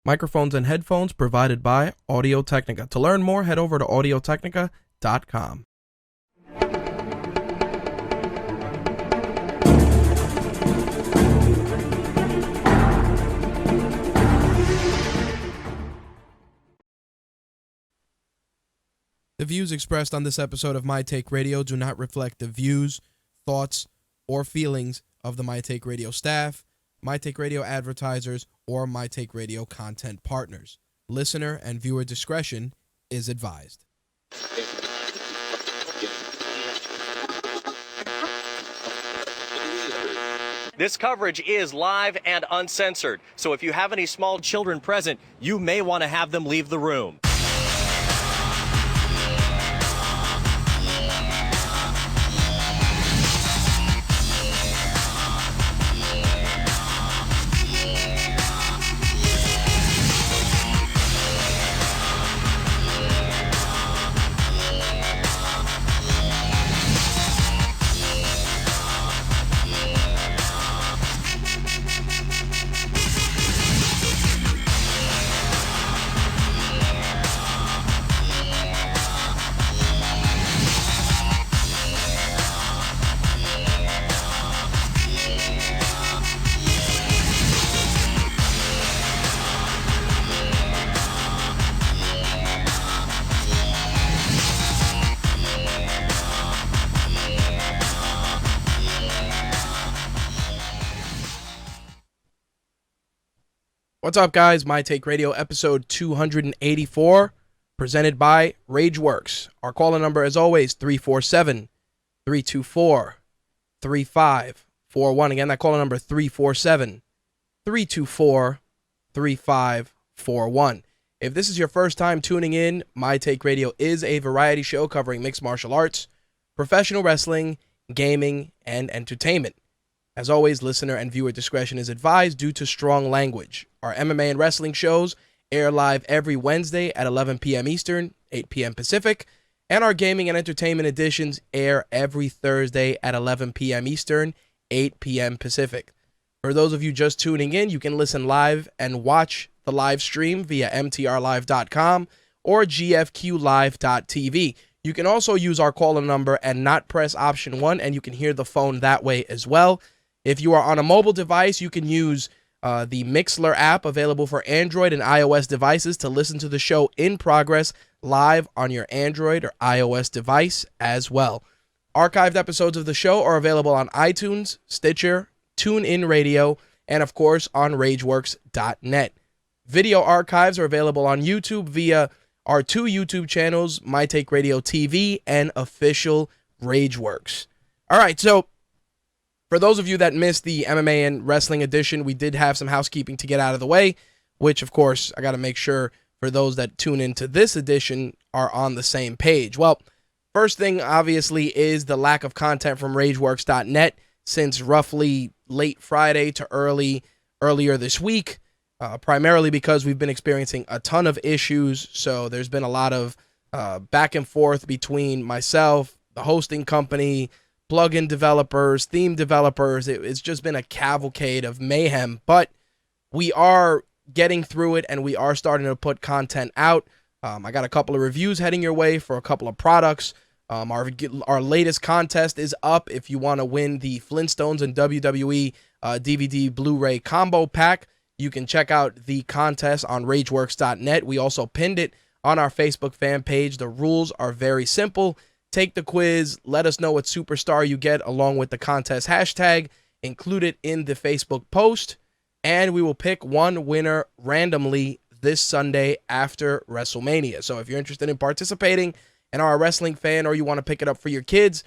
Microphones and headphones provided by Audio-Technica. To learn more, head over to audiotechnica.com. The views expressed on this episode of My Take Radio do not reflect the views, thoughts, or feelings of the My Take Radio staff, My Take Radio advertisers, or My Take Radio content partners. Listener and viewer discretion is advised. This coverage is live and uncensored, so if you have any small children present, you may want to have them leave the room. What's up, guys? My Take Radio episode 284, presented by RageWorks. Our caller number, as always, 347-324-3541. Again, that caller number, 347-324-3541. If this is your first time tuning in, My Take Radio is a variety show covering mixed martial arts, professional wrestling, gaming, and entertainment. As always, listener and viewer discretion is advised due to strong language. Our MMA and wrestling shows air live every Wednesday at 11 p.m. Eastern, 8 p.m. Pacific, and our gaming and entertainment editions air every Thursday at 11 p.m. Eastern, 8 p.m. Pacific. For those of you just tuning in, you can listen live and watch the live stream via mtrlive.com or gfqlive.tv. You can also use our caller number and not press option 1, and you can hear the phone that way as well. If you are on a mobile device, you can use the Mixlr app available for Android and iOS devices to listen to the show in progress live on your Android or iOS device as well. Archived episodes of the show are available on iTunes, Stitcher, TuneIn Radio, and of course on RageWorks.net. Video archives are available on YouTube via our two YouTube channels, My Take Radio TV and Official RageWorks. All right, so for those of you that missed the MMA and wrestling edition, we did have some housekeeping to get out of the way, which, of course, I got to make sure for those that tune into this edition are on the same page. Well, first thing, obviously, is the lack of content from RageWorks.net since roughly late Friday to earlier this week, primarily because we've been experiencing a ton of issues. So there's been a lot of back and forth between myself, the hosting company, plugin developers, theme developers. It's just been a cavalcade of mayhem, but we are getting through it and we are starting to put content out. I got a couple of reviews heading your way for a couple of products. Our latest contest is up if you want to win the Flintstones and WWE DVD Blu-ray combo pack. You can check out the contest on RageWorks.net. We also pinned it on our Facebook fan page. The rules are very simple. Take the quiz, let us know what superstar you get along with the contest hashtag, include it in the Facebook post, and we will pick one winner randomly this Sunday after WrestleMania. So if you're interested in participating and are a wrestling fan or you want to pick it up for your kids,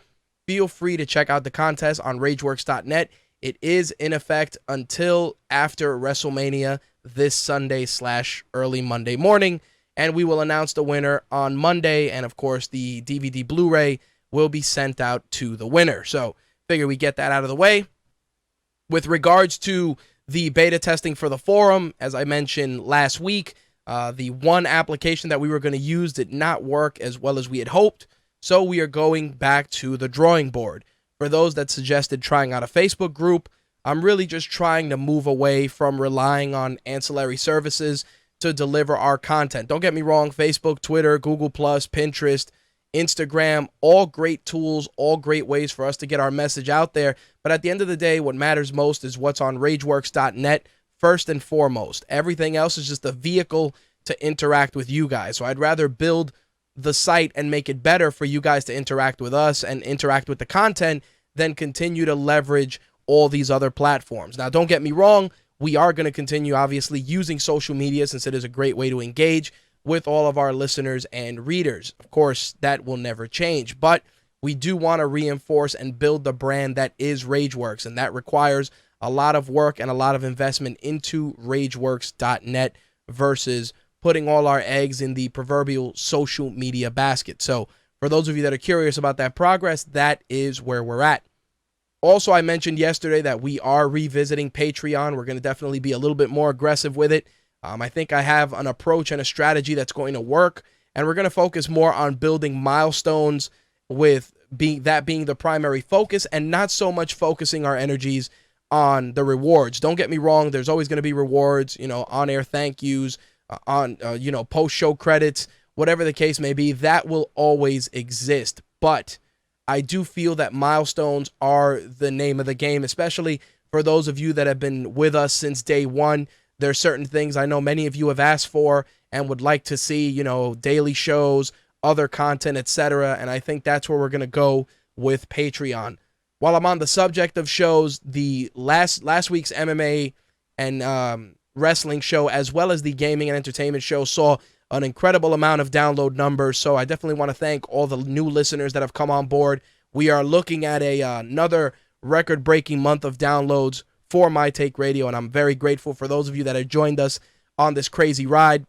feel free to check out the contest on RageWorks.net. It is in effect until after WrestleMania this Sunday / early Monday morning. And we will announce the winner on Monday. And, of course, the DVD Blu-ray will be sent out to the winner. So, figure we get that out of the way. With regards to the beta testing for the forum, as I mentioned last week, the one application that we were going to use did not work as well as we had hoped. So, we are going back to the drawing board. For those that suggested trying out a Facebook group, I'm really just trying to move away from relying on ancillary services to deliver our content. Don't get me wrong, Facebook, Twitter, Google+, Pinterest, Instagram, all great tools, all great ways for us to get our message out there. But at the end of the day, what matters most is what's on rageworks.net first and foremost. Everything else is just a vehicle to interact with you guys. So I'd rather build the site and make it better for you guys to interact with us and interact with the content than continue to leverage all these other platforms. Now, don't get me wrong. We are going to continue, obviously, using social media since it is a great way to engage with all of our listeners and readers. Of course, that will never change, but we do want to reinforce and build the brand that is RageWorks, and that requires a lot of work and a lot of investment into rageworks.net versus putting all our eggs in the proverbial social media basket. So for those of you that are curious about that progress, that is where we're at. Also, I mentioned yesterday that we are revisiting Patreon. We're going to definitely be a little bit more aggressive with it. I think I have an approach and a strategy that's going to work, and we're going to focus more on building milestones with being the primary focus and not so much focusing our energies on the rewards. Don't get me wrong. There's always going to be rewards, on-air thank yous, post-show credits, whatever the case may be. That will always exist, but I do feel that milestones are the name of the game, especially for those of you that have been with us since day one. There are certain things I know many of you have asked for and would like to see, daily shows, other content, etc. And I think that's where we're going to go with Patreon. While I'm on the subject of shows, the last week's MMA and wrestling show, as well as the gaming and entertainment show, saw an incredible amount of download numbers. So I definitely want to thank all the new listeners that have come on board. We are looking at another record-breaking month of downloads for My Take Radio, and I'm very grateful for those of you that have joined us on this crazy ride.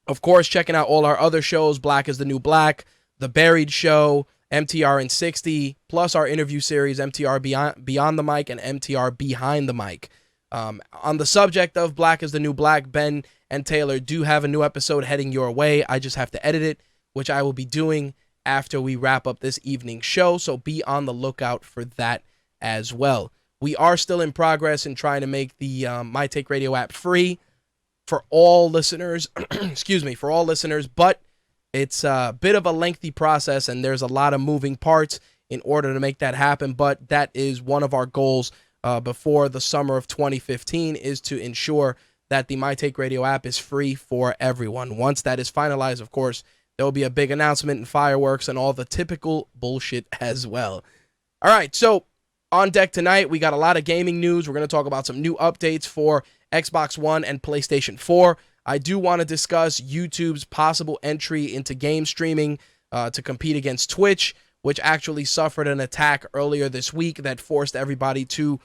Of course, checking out all our other shows, Black is the New Black, The Buried Show, MTR in 60, plus our interview series, MTR Beyond the Mic and MTR Behind the Mic. On the subject of Black is the New Black, Ben and Taylor do have a new episode heading your way. I just have to edit it, which I will be doing after we wrap up this evening's show, so be on the lookout for that as well. We are still in progress in trying to make the My Take Radio app free for all listeners, for all listeners, but it's a bit of a lengthy process and there's a lot of moving parts in order to make that happen, but that is one of our goals before the summer of 2015 is to ensure that the My Take Radio app is free for everyone. Once that is finalized, of course, there will be a big announcement and fireworks and all the typical bullshit as well. All right, so on deck tonight, we got a lot of gaming news. We're going to talk about some new updates for Xbox One and PlayStation 4. I do want to discuss YouTube's possible entry into game streaming to compete against Twitch, which actually suffered an attack earlier this week that forced everybody to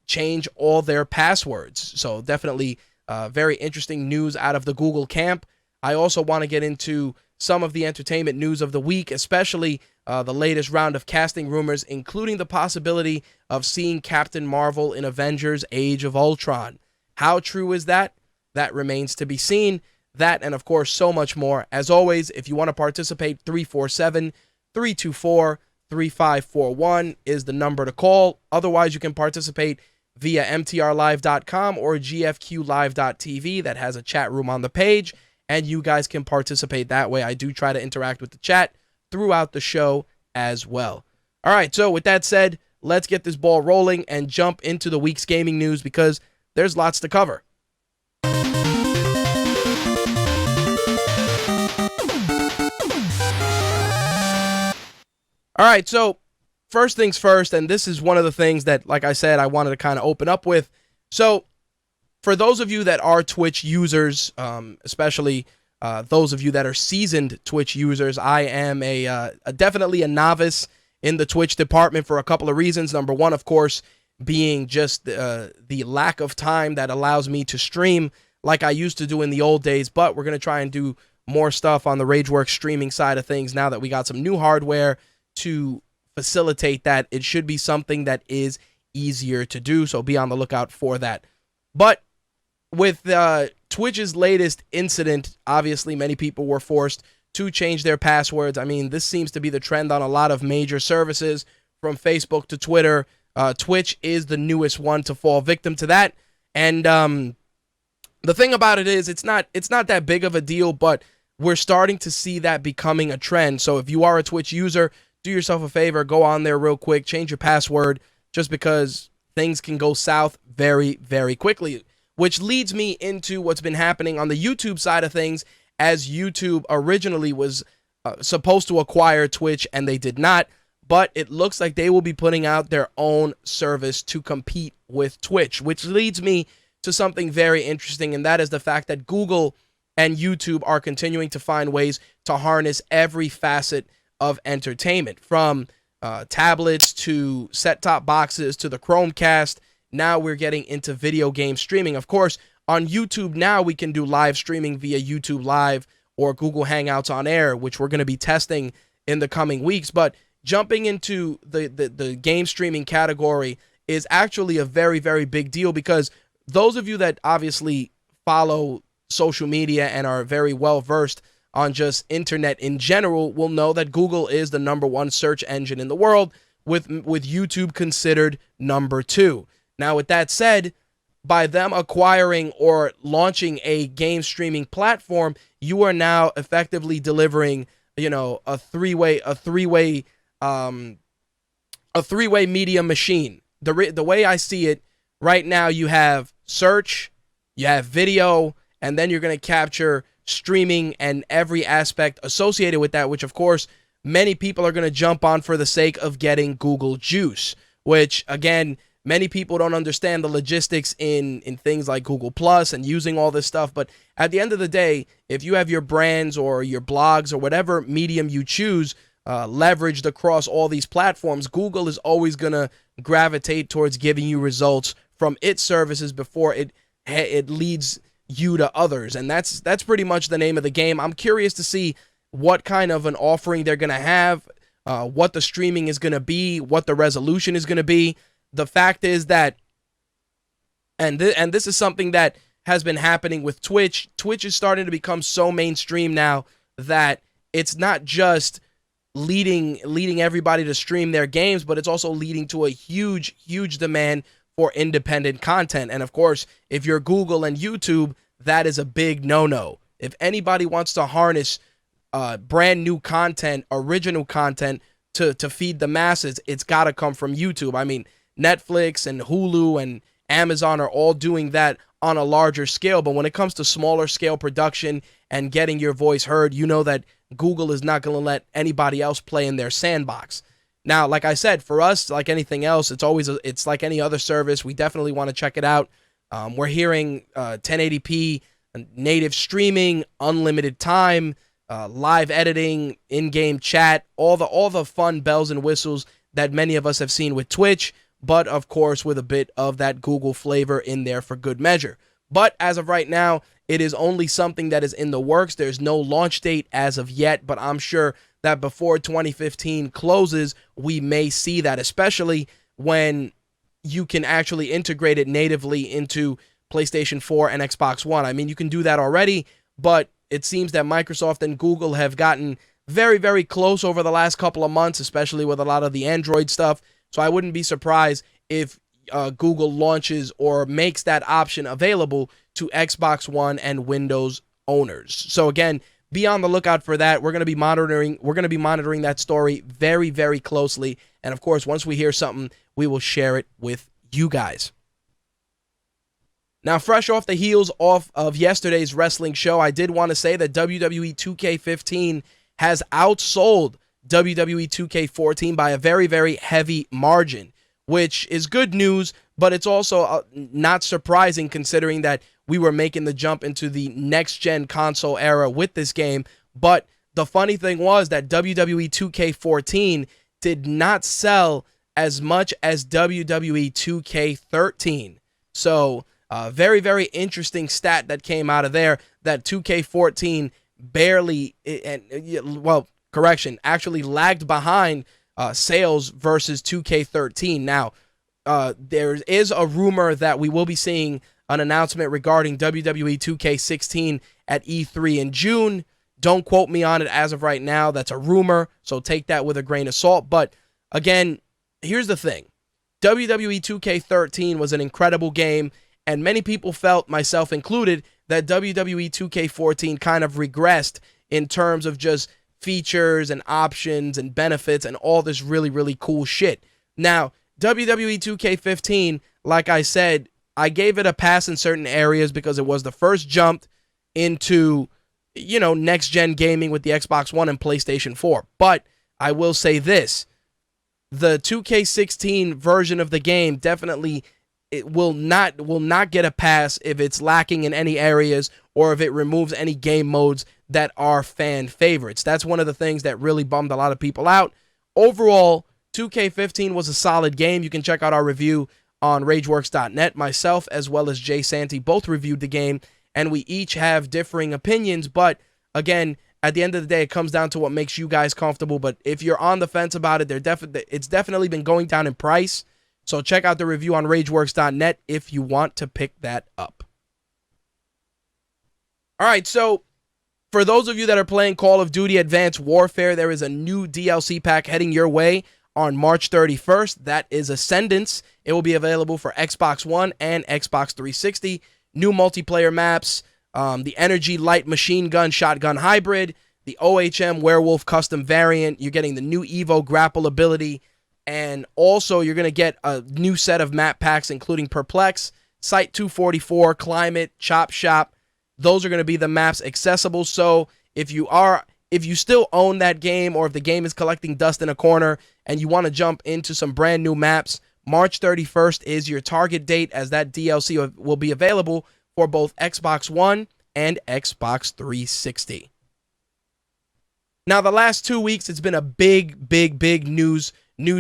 change all their passwords. So definitely very interesting news out of the Google camp. I also want to get into some of the entertainment news of the week, especially the latest round of casting rumors, including the possibility of seeing Captain Marvel in Avengers Age of Ultron. How true is that? That remains to be seen. That and, of course, so much more. As always, if you want to participate, 347-324-3541 is the number to call. Otherwise, you can participate via mtrlive.com or gfqlive.tv. That has a chat room on the page, and you guys can participate that way. I do try to interact with the chat throughout the show as well. All right, so with that said, let's get this ball rolling and jump into the week's gaming news because there's lots to cover. All right, so first things first, and this is one of the things that, like I said, I wanted to kind of open up with. So for those of you that are Twitch users, especially those of you that are seasoned Twitch users, I am definitely a novice in the Twitch department for a couple of reasons. Number one, of course, being just the lack of time that allows me to stream like I used to do in the old days, but we're going to try and do more stuff on the RageWorks streaming side of things now that we got some new hardware to facilitate that. It should be something that is easier to do, so be on the lookout for that. But with Twitch's latest incident, obviously many people were forced to change their passwords. I mean, this seems to be the trend on a lot of major services, from Facebook to Twitter. Twitch is the newest one to fall victim to that. And The thing about it is it's not that big of a deal, but we're starting to see that becoming a trend. So if you are a Twitch user, do yourself a favor, go on there real quick, change your password, just because things can go south very, very quickly. Which leads me into what's been happening on the YouTube side of things, as YouTube originally was supposed to acquire Twitch and they did not, but it looks like they will be putting out their own service to compete with Twitch, which leads me to something very interesting, and that is the fact that Google and YouTube are continuing to find ways to harness every facet of entertainment, from tablets to set-top boxes to the Chromecast. Now we're getting into video game streaming. Of course, on YouTube now we can do live streaming via YouTube Live or Google Hangouts on Air, which we're going to be testing in the coming weeks. But jumping into the game streaming category is actually a very, very big deal, because those of you that obviously follow social media and are very well versed on just internet in general will know that Google is the #1 search engine in the world, with YouTube considered #2. Now, with that said, by them acquiring or launching a game streaming platform, you are now effectively delivering, a three-way media machine. The way I see it right now, you have search, you have video, and then you're going to capture streaming and every aspect associated with that, which of course many people are going to jump on for the sake of getting Google Juice, which again, many people don't understand the logistics in things like Google Plus and using all this stuff. But at the end of the day, if you have your brands or your blogs or whatever medium you choose leveraged across all these platforms, Google is always going to gravitate towards giving you results from its services before it leads you to others. And that's pretty much the name of the game. I'm curious to see what kind of an offering they're going to have, what the streaming is going to be, what the resolution is going to be. The fact is that, and this is something that has been happening with Twitch. Twitch is starting to become so mainstream now that it's not just leading everybody to stream their games, but it's also leading to a huge, huge demand for independent content. And of course, if you're Google and YouTube, that is a big no-no. If anybody wants to harness brand new content, original content to feed the masses, it's got to come from YouTube. I mean, Netflix and Hulu and Amazon are all doing that on a larger scale, but when it comes to smaller scale production and getting your voice heard, you know that Google is not going to let anybody else play in their sandbox. Now, like I said, for us, like anything else, it's like any other service. We definitely want to check it out. We're hearing 1080p, native streaming, unlimited time, live editing, in-game chat, all the fun bells and whistles that many of us have seen with Twitch, but of course with a bit of that Google flavor in there for good measure. But as of right now, it is only something that is in the works. There's no launch date as of yet, but I'm sure that before 2015 closes, we may see that, especially when you can actually integrate it natively into PlayStation 4 and Xbox One. I mean, you can do that already, but it seems that Microsoft and Google have gotten very, very close over the last couple of months, especially with a lot of the Android stuff. So I wouldn't be surprised if Google launches or makes that option available to Xbox One and Windows owners. So again, be on the lookout for that. We're going to be monitoring that story very, very closely. And of course, once we hear something, we will share it with you guys. Now, fresh off the heels of yesterday's wrestling show, I did want to say that WWE 2K15 has outsold WWE 2K14 by a very, very heavy margin, which is good news, but it's also not surprising considering that we were making the jump into the next-gen console era with this game. But the funny thing was that WWE 2K14 did not sell as much as WWE 2K13. So, very, very interesting stat that came out of there, that 2K14 actually lagged behind sales versus 2K13. Now, there is a rumor that we will be seeing an announcement regarding WWE 2K16 at E3 in June. Don't quote me on it as of right now. That's a rumor, so take that with a grain of salt. But again, here's the thing. WWE 2K13 was an incredible game, And many people felt, myself included, that WWE 2K14 kind of regressed in terms of just features and options and benefits and all this really, really cool shit. Now, WWE 2K15, like I said, I gave it a pass in certain areas because it was the first jump into, next-gen gaming with the Xbox One and PlayStation 4. But I will say this, the 2K16 version of the game definitely will not get a pass if it's lacking in any areas or if it removes any game modes that are fan favorites. That's one of the things that really bummed a lot of people out. Overall, 2K15 was a solid game. You can check out our review on rageworks.net. Myself as well as Jay Santee both reviewed the game, and we each have differing opinions, but again, at the end of the day, it comes down to what makes you guys comfortable. But if you're on the fence about it, it's definitely been going down in price. So check out the review on rageworks.net if you want to pick that up. All right, so for those of you that are playing Call of Duty Advanced Warfare, there is a new DLC pack heading your way on March 31st. That is Ascendance. It will be available for Xbox One and Xbox 360. New multiplayer maps, the Energy Light Machine Gun Shotgun Hybrid, the OHM Werewolf Custom Variant. You're getting the new Evo Grapple ability, and also you're going to get a new set of map packs, including Perplex, Site 244, Climate, Chop Shop. Those are going to be the maps accessible. So if you still own that game, or if the game is collecting dust in a corner and you want to jump into some brand new maps, March 31st is your target date, as that DLC will be available for both Xbox One and Xbox 360. Now, the last 2 weeks, it's been a big news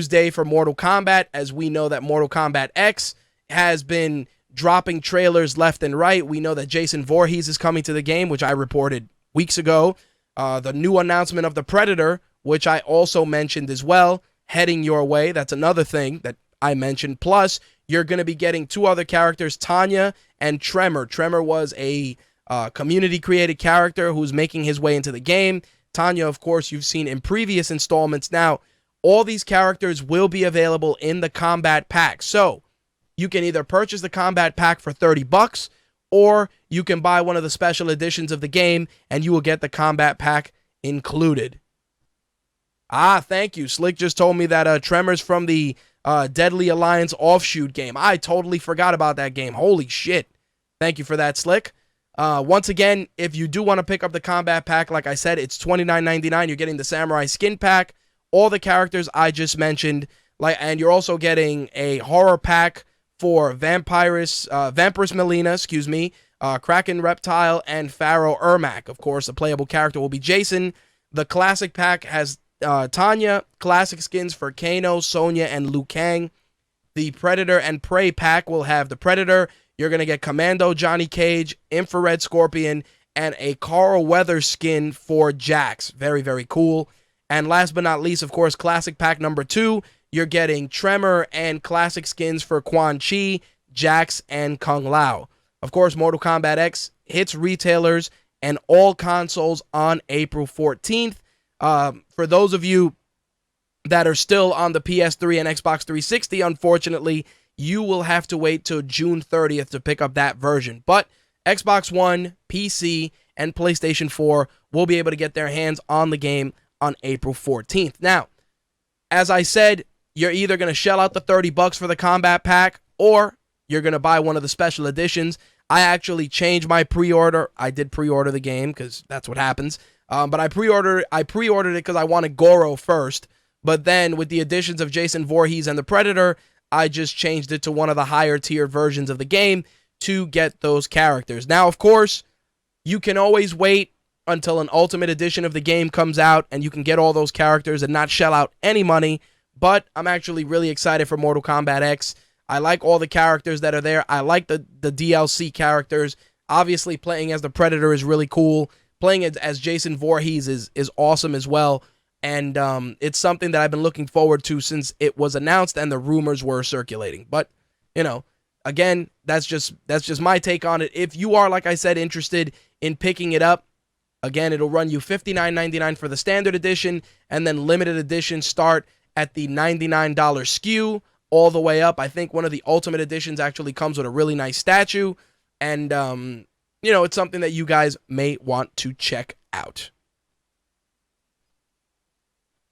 day for Mortal Kombat, as we know that Mortal Kombat X has been dropping trailers left and right. We know that Jason Voorhees is coming to the game, which I reported weeks ago. The new announcement of the Predator, which I also mentioned as well, heading your way. That's another thing that I mentioned. Plus, you're going to be getting two other characters, Tanya and Tremor. Tremor was a community-created character who's making his way into the game. Tanya, of course, you've seen in previous installments. Now, all these characters will be available in the Combat Pack. So, you can either purchase the Combat Pack for $30, or you can buy one of the special editions of the game, and you will get the Combat Pack included. Thank you. Slick just told me that Tremor's from the Deadly Alliance offshoot game. I totally forgot about that game. Holy shit. Thank you for that, Slick. Once again, if you do want to pick up the Combat Pack, like I said, it's $29.99. You're getting the Samurai Skin Pack, all the characters I just mentioned, and you're also getting a horror pack for Vampirus Melina, Kraken Reptile, and Pharaoh Ermac. Of course, a playable character will be Jason. The classic pack has Tanya, classic skins for Kano, Sonya, and Liu Kang. The Predator and Prey pack will have the Predator. You're going to get Commando Johnny Cage, Infrared Scorpion, and a Carl Weathers skin for Jax. Very, very cool. And last but not least, of course, classic pack number 2. You're getting Tremor and classic skins for Quan Chi, Jax, and Kung Lao. Of course, Mortal Kombat X hits retailers and all consoles on April 14th. For those of you that are still on the PS3 and Xbox 360, unfortunately, you will have to wait till June 30th to pick up that version. But Xbox One, PC, and PlayStation 4 will be able to get their hands on the game on April 14th. Now, as I said, you're either going to shell out the $30 for the Combat Pack, or you're going to buy one of the special editions. I actually changed my pre-order. I did pre-order the game because that's what happens. But I pre-ordered it because I wanted Goro first. But then with the additions of Jason Voorhees and the Predator, I just changed it to one of the higher tier versions of the game to get those characters. Now, of course, you can always wait until an Ultimate Edition of the game comes out and you can get all those characters and not shell out any money. But I'm actually really excited for Mortal Kombat X. I like all the characters that are there. I like the DLC characters. Obviously, playing as the Predator is really cool. Playing as Jason Voorhees is awesome as well. And it's something that I've been looking forward to since it was announced and the rumors were circulating. But, again, that's just my take on it. If you are, like I said, interested in picking it up, again, it'll run you $59.99 for the standard edition, and then limited edition start at the $99 SKU all the way up. I think one of the Ultimate Editions actually comes with a really nice statue, and, it's something that you guys may want to check out.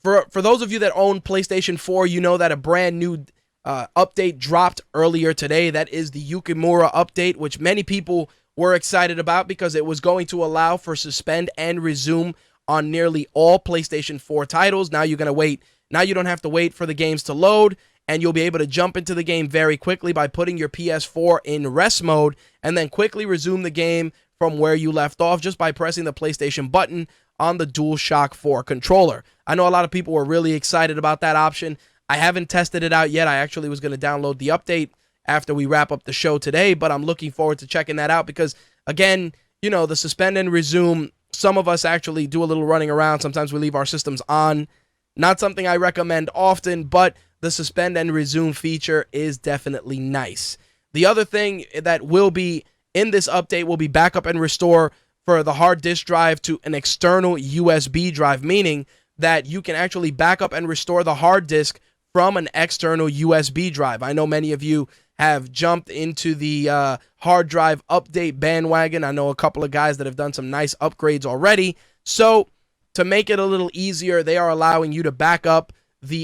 For those of you that own PlayStation 4, you know that a brand new update dropped earlier today. That is the Yukimura update, which many people were excited about because it was going to allow for suspend and resume on nearly all PlayStation 4 titles. Now you're going to wait. Now you don't have to wait for the games to load, and you'll be able to jump into the game very quickly by putting your PS4 in rest mode and then quickly resume the game from where you left off just by pressing the PlayStation button on the DualShock 4 controller. I know a lot of people were really excited about that option. I haven't tested it out yet. I actually was going to download the update after we wrap up the show today, but I'm looking forward to checking that out because, again, the suspend and resume, some of us actually do a little running around. Sometimes we leave our systems on. Not something I recommend often, but the suspend and resume feature is definitely nice. The other thing that will be in this update will be backup and restore for the hard disk drive to an external USB drive, meaning that you can actually back up and restore the hard disk from an external USB drive. I know many of you have jumped into the hard drive update bandwagon. I know a couple of guys that have done some nice upgrades already. So to make it a little easier, they are allowing you to back up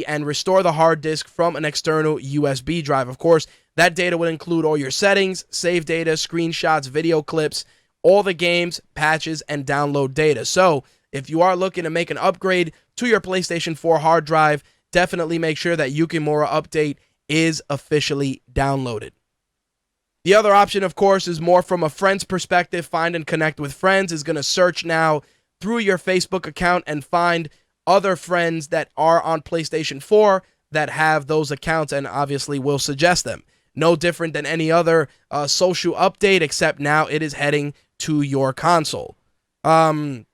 and restore the hard disk from an external USB drive. Of course, that data would include all your settings, save data, screenshots, video clips, all the games, patches, and download data. So if you are looking to make an upgrade to your PlayStation 4 hard drive, definitely make sure that Yukimura update is officially downloaded. The other option, of course, is more from a friend's perspective. Find and connect with friends is going to search now through your Facebook account and find other friends that are on PlayStation 4 that have those accounts, and obviously will suggest them. No different than any other social update, except now it is heading to your console. The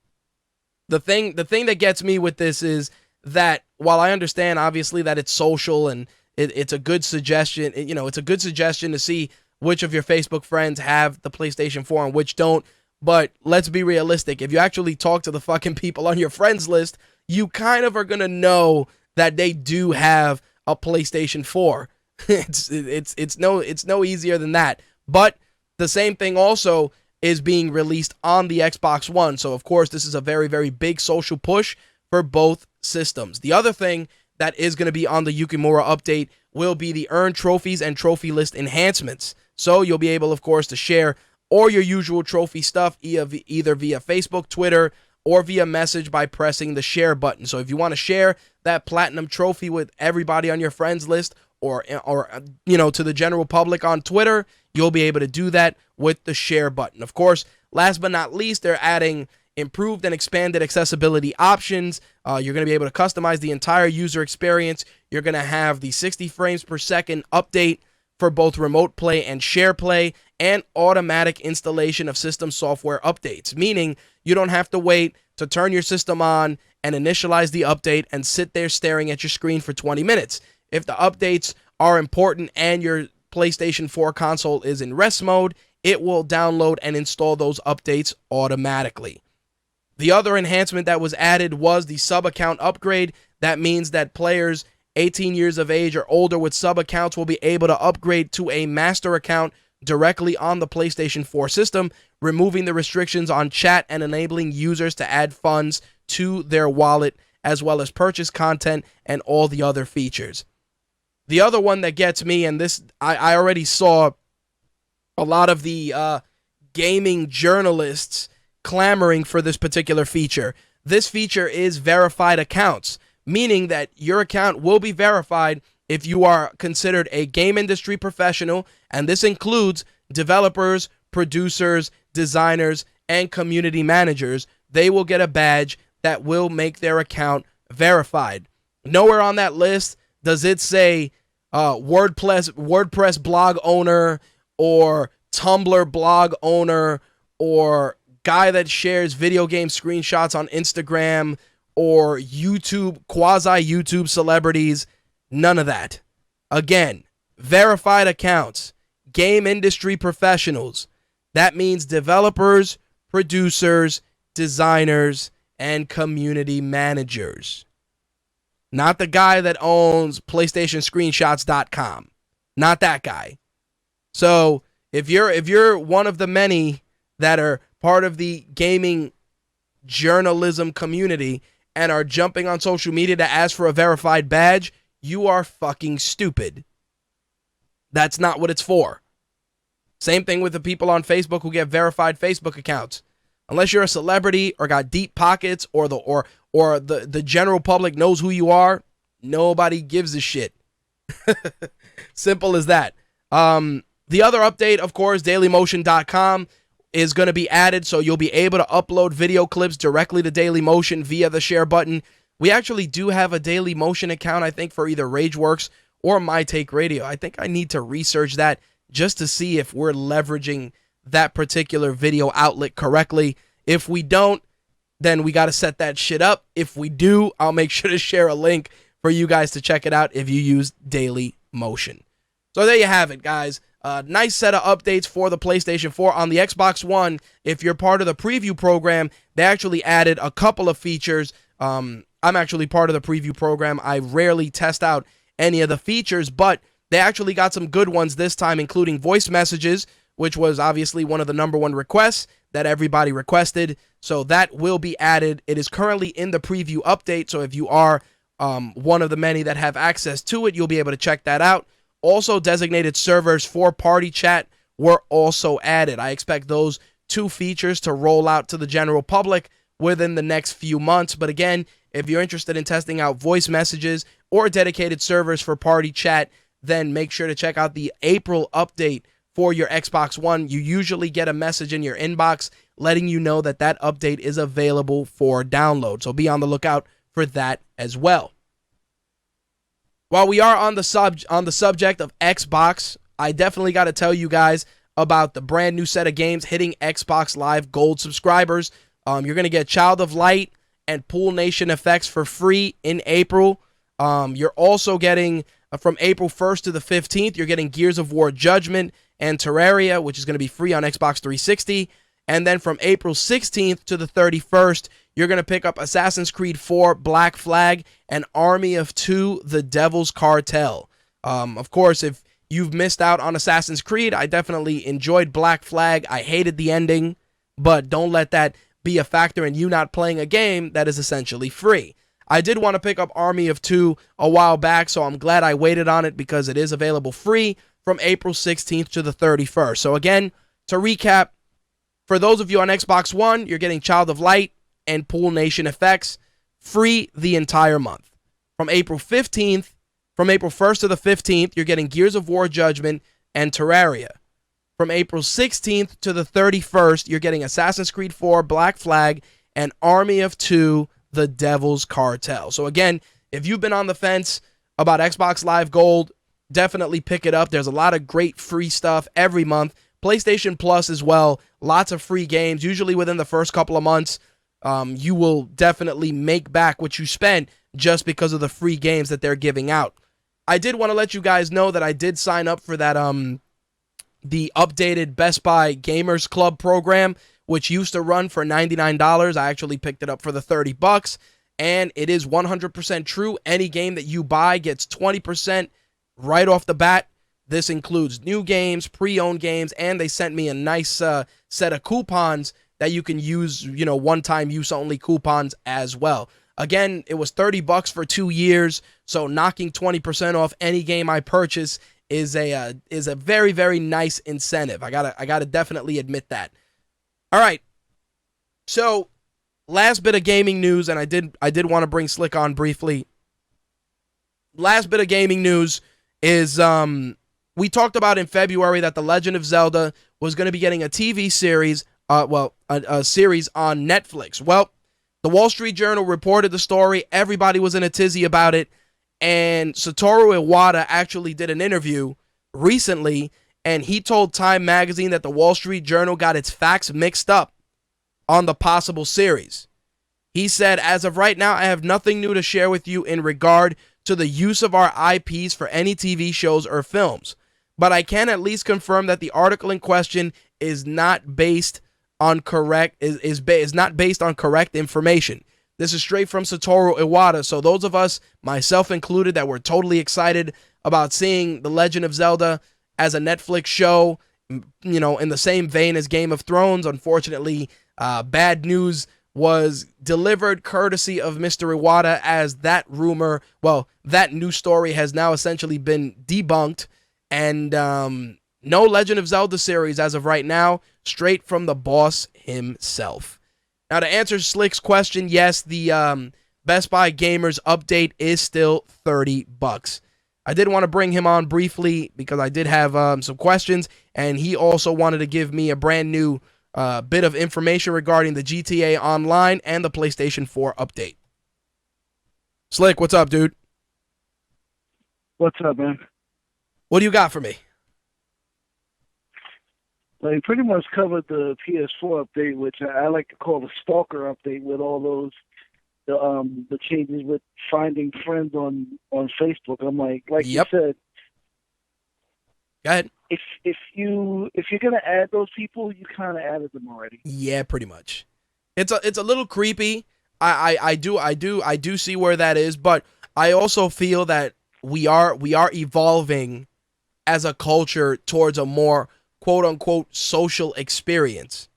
thing that gets me with this is that while I understand obviously that it's social and it's a good suggestion, it's a good suggestion to see which of your Facebook friends have the PlayStation 4 and which don't. But let's be realistic. If you actually talk to the fucking people on your friends list, you kind of are going to know that they do have a PlayStation 4. It's no easier than that. But the same thing also is being released on the Xbox One. So of course, this is a very, very big social push for both systems. The other thing that is going to be on the Yukimura update will be the earned trophies and trophy list enhancements. So you'll be able, of course, to share all your usual trophy stuff either via Facebook, Twitter, or via message by pressing the share button. So if you want to share that platinum trophy with everybody on your friends list or to the general public on Twitter, you'll be able to do that with the share button. Of course, last but not least, they're adding improved and expanded accessibility options. You're going to be able to customize the entire user experience. You're going to have the 60 frames per second update for both remote play and share play, and automatic installation of system software updates, meaning you don't have to wait to turn your system on and initialize the update and sit there staring at your screen for 20 minutes. If the updates are important and your PlayStation 4 console is in rest mode, it will download and install those updates automatically. The other enhancement that was added was the sub-account upgrade. That means that players 18 years of age or older with sub-accounts will be able to upgrade to a master account directly on the PlayStation 4 system, removing the restrictions on chat and enabling users to add funds to their wallet, as well as purchase content and all the other features. The other one that gets me, and this I already saw a lot of the gaming journalists clamoring for this particular feature. This feature is verified accounts, meaning that your account will be verified if you are considered a game industry professional, and this includes developers, producers, designers, and community managers. They will get a badge that will make their account verified. Nowhere on that list does it say WordPress blog owner or Tumblr blog owner or guy that shares video game screenshots on Instagram or YouTube, quasi-YouTube celebrities. None of that. Again, verified accounts, game industry professionals. That means developers, producers, designers, and community managers. Not the guy that owns PlayStationScreenshots.com. Not that guy. So if you're one of the many that are part of the gaming journalism community and are jumping on social media to ask for a verified badge, you are fucking stupid. That's not what it's for. Same thing with the people on Facebook who get verified Facebook accounts. Unless you're a celebrity or got deep pockets or the general public knows who you are, nobody gives a shit. Simple as that. The other update, of course, dailymotion.com is going to be added, so you'll be able to upload video clips directly to Dailymotion via the share button. We actually do have a Dailymotion account, I think, for either Rageworks or My Take Radio. I think I need to research that just to see if we're leveraging that particular video outlet correctly. If we don't, then we got to set that shit up. If we do, I'll make sure to share a link for you guys to check it out if you use Dailymotion. So there you have it, guys. Nice set of updates for the PlayStation 4. On the Xbox One, if you're part of the preview program, they actually added a couple of features. I'm actually part of the preview program. I rarely test out any of the features, but they actually got some good ones this time, including voice messages, which was obviously one of the #1 requests that everybody requested. So that will be added. It is currently in the preview update, so if you are one of the many that have access to it, you'll be able to check that out. Also, designated servers for party chat were also added. I expect those two features to roll out to the general public within the next few months. But again, if you're interested in testing out voice messages or dedicated servers for party chat, then make sure to check out the April update for your Xbox One. You usually get a message in your inbox letting you know that that update is available for download. So be on the lookout for that as well. While we are on the subject of Xbox, I definitely got to tell you guys about the brand new set of games hitting Xbox Live Gold subscribers. You're going to get Child of Light and Pool Nation Effects for free in April. You're also getting, from April 1st to the 15th, you're getting Gears of War Judgment and Terraria, which is going to be free on Xbox 360. And then from April 16th to the 31st, you're going to pick up Assassin's Creed 4 Black Flag and Army of Two The Devil's Cartel. Of course, if you've missed out on Assassin's Creed, I definitely enjoyed Black Flag. I hated the ending, but don't let that be a factor in you not playing a game that is essentially free. I did want to pick up Army of Two a while back, so I'm glad I waited on it because it is available free from April 16th to the 31st. So again, to recap, for those of you on Xbox One, you're getting Child of Light and Pool Nation Effects free the entire month. From April 1st to the 15th, you're getting Gears of War Judgment and Terraria. From April 16th to the 31st, you're getting Assassin's Creed 4 Black Flag and Army of Two The Devil's Cartel. So again, if you've been on the fence about Xbox Live Gold, definitely pick it up. There's a lot of great free stuff every month. PlayStation Plus as well. Lots of free games. Usually within the first couple of months, you will definitely make back what you spent just because of the free games that they're giving out. I did want to let you guys know that I did sign up for that the updated Best Buy Gamers Club program, which used to run for $99. I actually picked it up for the $30, and it is 100% true. Any game that you buy gets 20% right off the bat. This includes new games, pre-owned games, and they sent me a nice set of coupons that you can use, one-time use only coupons as well. Again, it was $30 for 2 years, so knocking 20% off any game I purchase is a very, very nice incentive. I gotta definitely admit that. All right, so last bit of gaming news, and I did want to bring Slick on briefly. Last bit of gaming news is we talked about in February that The Legend of Zelda was going to be getting a TV series, a series on Netflix. Well, the Wall Street Journal reported the story. Everybody was in a tizzy about it. And Satoru Iwata actually did an interview recently, and he told Time Magazine that the Wall Street Journal got its facts mixed up on the possible series. He said, as of right now, I have nothing new to share with you in regard to the use of our IPs for any TV shows or films. But I can at least confirm that the article in question is not based on correct information. This is straight from Satoru Iwata. So those of us, myself included, that were totally excited about seeing The Legend of Zelda as a Netflix show, you know, in the same vein as Game of Thrones, unfortunately, bad news was delivered courtesy of Mr. Iwata, as that rumor, well, that news story has now essentially been debunked, and no Legend of Zelda series as of right now, straight from the boss himself. Now, to answer Slick's question, yes, the Best Buy Gamers update is still $30. I did want to bring him on briefly because I did have some questions, and he also wanted to give me a brand new bit of information regarding the GTA Online and the PlayStation 4 update. Slick, what's up, dude? What's up, man? What do you got for me? Well, you pretty much covered the PS4 update, which I like to call the stalker update, with all those the changes with finding friends on Facebook. I'm like you said. Go ahead. If you're gonna add those people, you kind of added them already. Yeah, pretty much. It's a little creepy. I do see where that is, but I also feel that we are evolving as a culture towards a more quote unquote social experience.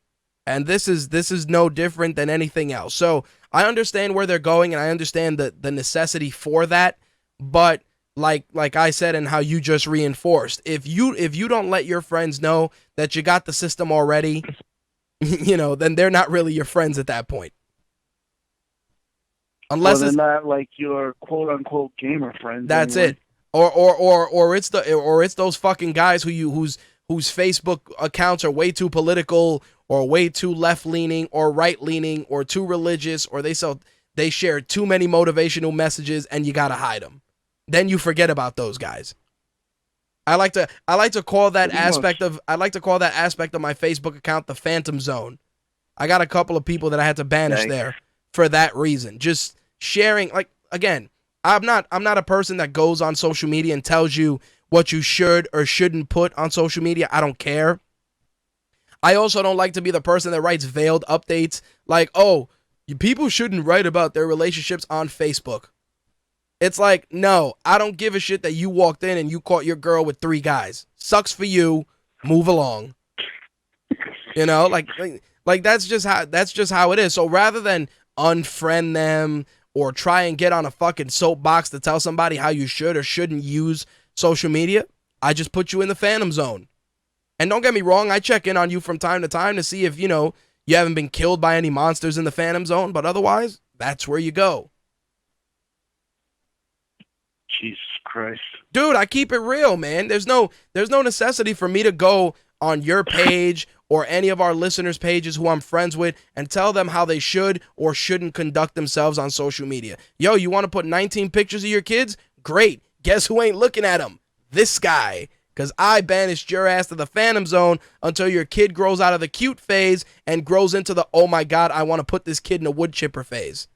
And this is no different than anything else. So I understand where they're going, and I understand the necessity for that, but like I said, and how you just reinforced, if you don't let your friends know that you got the system already, you know, then they're not really your friends at that point. Unless they're not like your quote unquote gamer friends. That's anyway. it. Or it's those fucking guys whose Facebook accounts are way too political, or way too left leaning, or right leaning, or too religious, or they share too many motivational messages, and you gotta hide them. Then you forget about those guys. I like to call that aspect of my Facebook account the Phantom Zone. I got a couple of people that I had to banish there for that reason. Just sharing, like, again, I'm not a person that goes on social media and tells you what you should or shouldn't put on social media. I don't care. I also don't like to be the person that writes veiled updates like, oh, people shouldn't write about their relationships on Facebook. It's like, no, I don't give a shit that you walked in and you caught your girl with 3 guys. Sucks for you. Move along. You know, like that's just how it is. So rather than unfriend them or try and get on a fucking soapbox to tell somebody how you should or shouldn't use social media, I just put you in the Phantom Zone. And don't get me wrong, I check in on you from time to time to see if, you know, you haven't been killed by any monsters in the Phantom Zone, but otherwise, that's where you go. Jesus Christ. Dude, I keep it real, man. There's no necessity for me to go on your page or any of our listeners' pages who I'm friends with and tell them how they should or shouldn't conduct themselves on social media. Yo, you want to put 19 pictures of your kids? Great. Guess who ain't looking at them? This guy. Because I banished your ass to the Phantom Zone until your kid grows out of the cute phase and grows into the, oh my God, I want to put this kid in a wood chipper phase.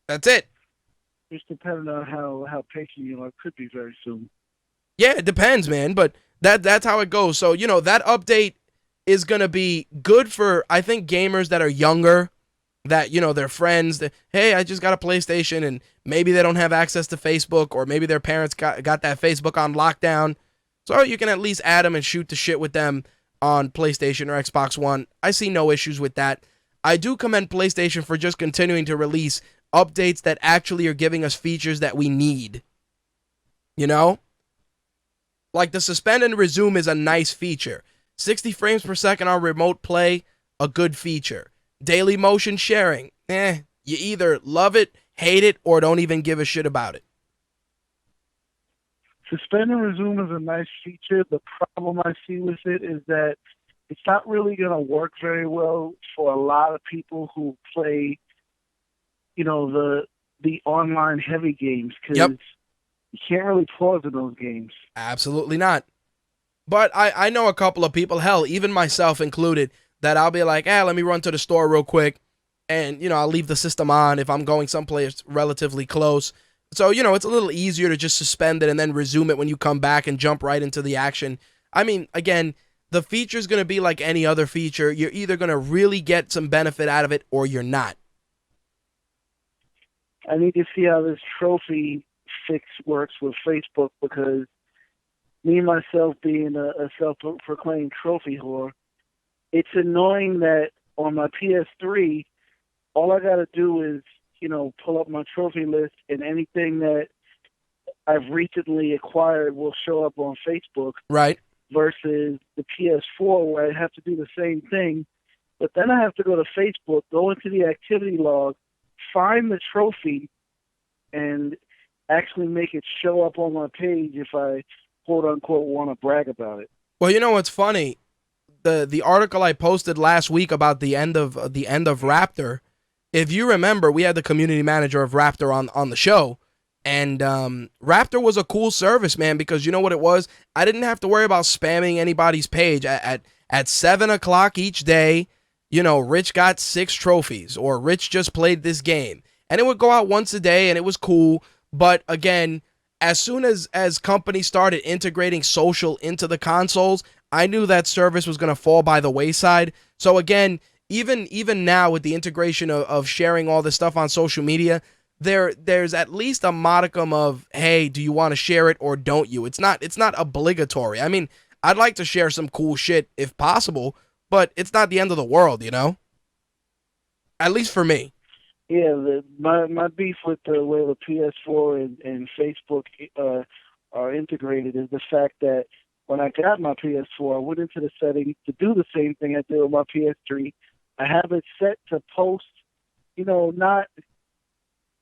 That's it. Just depending on how patient you are, could be very soon. Yeah, it depends, man, but that's how it goes. So, you know, that update is going to be good for, I think, gamers that are younger, that, you know, their friends, that, hey, I just got a PlayStation, and maybe they don't have access to Facebook, or maybe their parents got that Facebook on lockdown. So you can at least add them and shoot the shit with them on PlayStation or Xbox One. I see no issues with that. I do commend PlayStation for just continuing to release updates that actually are giving us features that we need. You know? Like the suspend and resume is a nice feature. 60 frames per second on remote play, a good feature. Daily motion sharing, you either love it, hate it, or don't even give a shit about it. Suspend and resume is a nice feature. The problem I see with it is that it's not really going to work very well for a lot of people who play, you know, the online heavy games, because you can't really pause in those games. Absolutely not. But I know a couple of people, hell, even myself included, that I'll be like, let me run to the store real quick, and, you know, I'll leave the system on if I'm going someplace relatively close. So, you know, it's a little easier to just suspend it and then resume it when you come back and jump right into the action. I mean, again, the feature's going to be like any other feature. You're either going to really get some benefit out of it or you're not. I need to see how this trophy fix works with Facebook, because me myself being a self-proclaimed trophy whore, it's annoying that on my PS3, all I got to do is, pull up my trophy list, and anything that I've recently acquired will show up on Facebook. Right. Versus the PS4, where I have to do the same thing, but then I have to go to Facebook, go into the activity log, find the trophy, and actually make it show up on my page if I quote unquote want to brag about it. Well, you know what's funny? The article I posted last week about the end of Raptor. If you remember, we had the community manager of Raptor on the show, and Raptor was a cool service, man, because you know what it was? I didn't have to worry about spamming anybody's page at 7:00 each day. Rich got 6 trophies, or Rich just played this game, and it would go out once a day, and it was cool. But again, as soon as companies started integrating social into the consoles, I knew that service was going to fall by the wayside. So again, even now with the integration of sharing all this stuff on social media, there's at least a modicum of, hey, do you want to share it or don't you? It's not obligatory. I mean, I'd like to share some cool shit if possible, but it's not the end of the world, At least for me. Yeah, my beef with the way the PS4 and Facebook are integrated is the fact that when I got my PS4, I went into the settings to do the same thing I did with my PS3. I have it set to post, not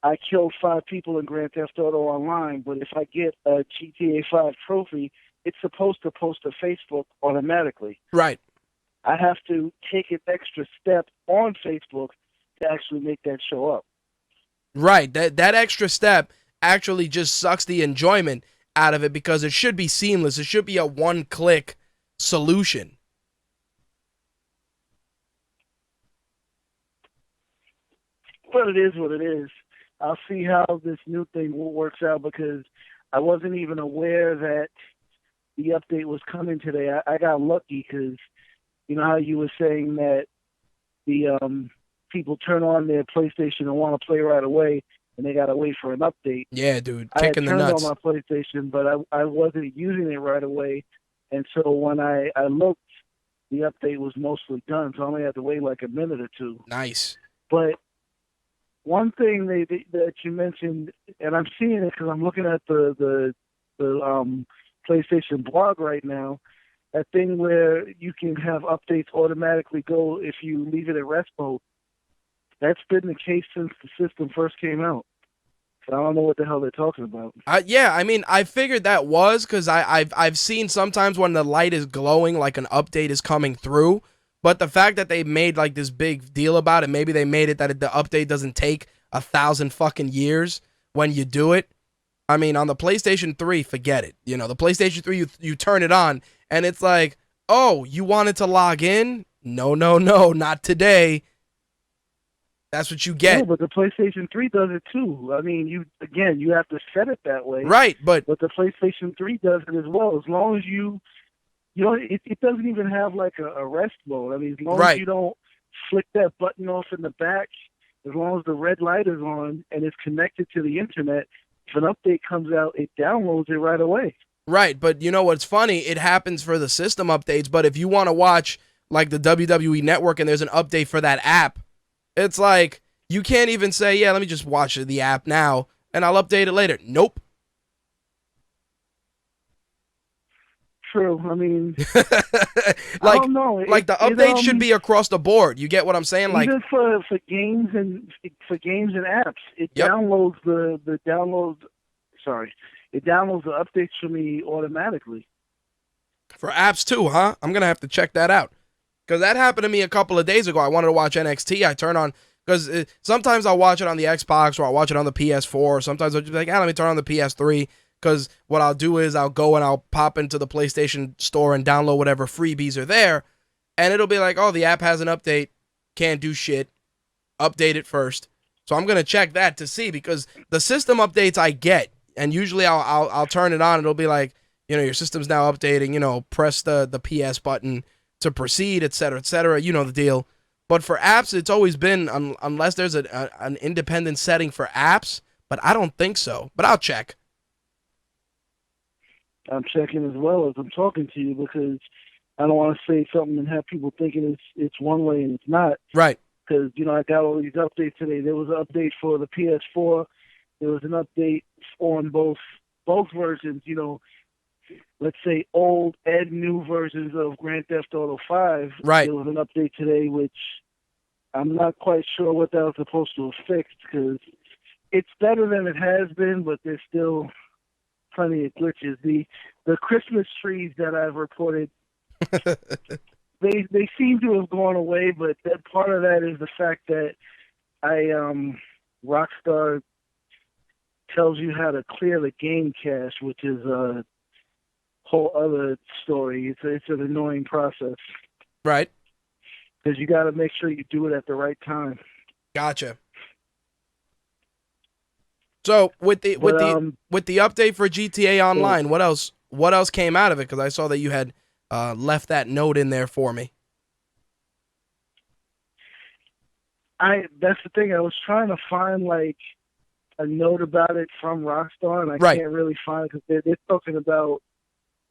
I killed 5 people in Grand Theft Auto Online, but if I get a GTA 5 trophy, it's supposed to post to Facebook automatically. Right. I have to take an extra step on Facebook to actually make that show up. Right. That extra step actually just sucks the enjoyment out of it, because it should be seamless. It should be a one-click solution. But it is what it is. I'll see how this new thing works out, because I wasn't even aware that the update was coming today. I got lucky, because you know how you were saying that the people turn on their PlayStation and want to play right away, and they got to wait for an update. Yeah, dude, I had kicking the turned nuts. on my PlayStation, but I wasn't using it right away, and so when I looked, the update was mostly done, so I only had to wait like a minute or two. Nice. But one thing that you mentioned, and I'm seeing it because I'm looking at the PlayStation blog right now, that thing where you can have updates automatically go if you leave it at rest mode. That's been the case since the system first came out. So I don't know what the hell they're talking about. Yeah, I mean, I figured that was because I've seen sometimes when the light is glowing, like an update is coming through. But the fact that they made like this big deal about it, maybe they made it that the update doesn't take 1,000 fucking years when you do it. I mean, on the PlayStation 3, forget it. The PlayStation 3, you turn it on, and it's like, oh, you wanted to log in? No, not today. That's what you get. No, but the PlayStation 3 does it too. I mean, you have to set it that way. Right, but the PlayStation 3 does it as well. As long as it doesn't even have like a rest mode. I mean, as long as you don't flick that button off in the back, as long as the red light is on and it's connected to the internet, if an update comes out, it downloads it right away. Right, but you know what's funny? It happens for the system updates, but if you want to watch like the WWE Network and there's an update for that app, it's like you can't even say, yeah, let me just watch the app now and I'll update it later. Nope. True. I mean, like, I don't know. The update should be across the board. You get what I'm saying? Even for games and apps, it downloads it downloads the updates for me automatically. For apps too, huh? I'm gonna have to check that out, because that happened to me a couple of days ago. I wanted to watch NXT. I turn on, because sometimes I'll watch it on the Xbox or I'll watch it on the PS4. Or sometimes I'll just be like, let me turn on the PS3. Because what I'll do is I'll go and I'll pop into the PlayStation store and download whatever freebies are there. And it'll be like, oh, the app has an update. Can't do shit. Update it first. So I'm going to check that to see, because the system updates I get. And usually I'll turn it on. And it'll be like, your system's now updating. Press the PS button to proceed, etc., etc. You know the deal. But for apps, it's always been unless there's an independent setting for apps. But I don't think so. But I'll check. I'm checking as well as I'm talking to you because I don't want to say something and have people thinking it's one way and it's not. Right. Because, I got all these updates today. There was an update for the PS4. There was an update on both versions, let's say old and new versions of Grand Theft Auto 5. Right. There was an update today which I'm not quite sure what that was supposed to have fixed because it's better than it has been, but there's still plenty of glitches. The Christmas trees that I've reported, they seem to have gone away, but that part of that is the fact that Rockstar tells you how to clear the game cache, which is a whole other story. It's an annoying process. Right. Because you got to make sure you do it at the right time. Gotcha. So with the update for GTA Online, what else came out of it? Because I saw that you had left that note in there for me. That's the thing. I was trying to find like a note about it from Rockstar, and I can't really find it because they're talking about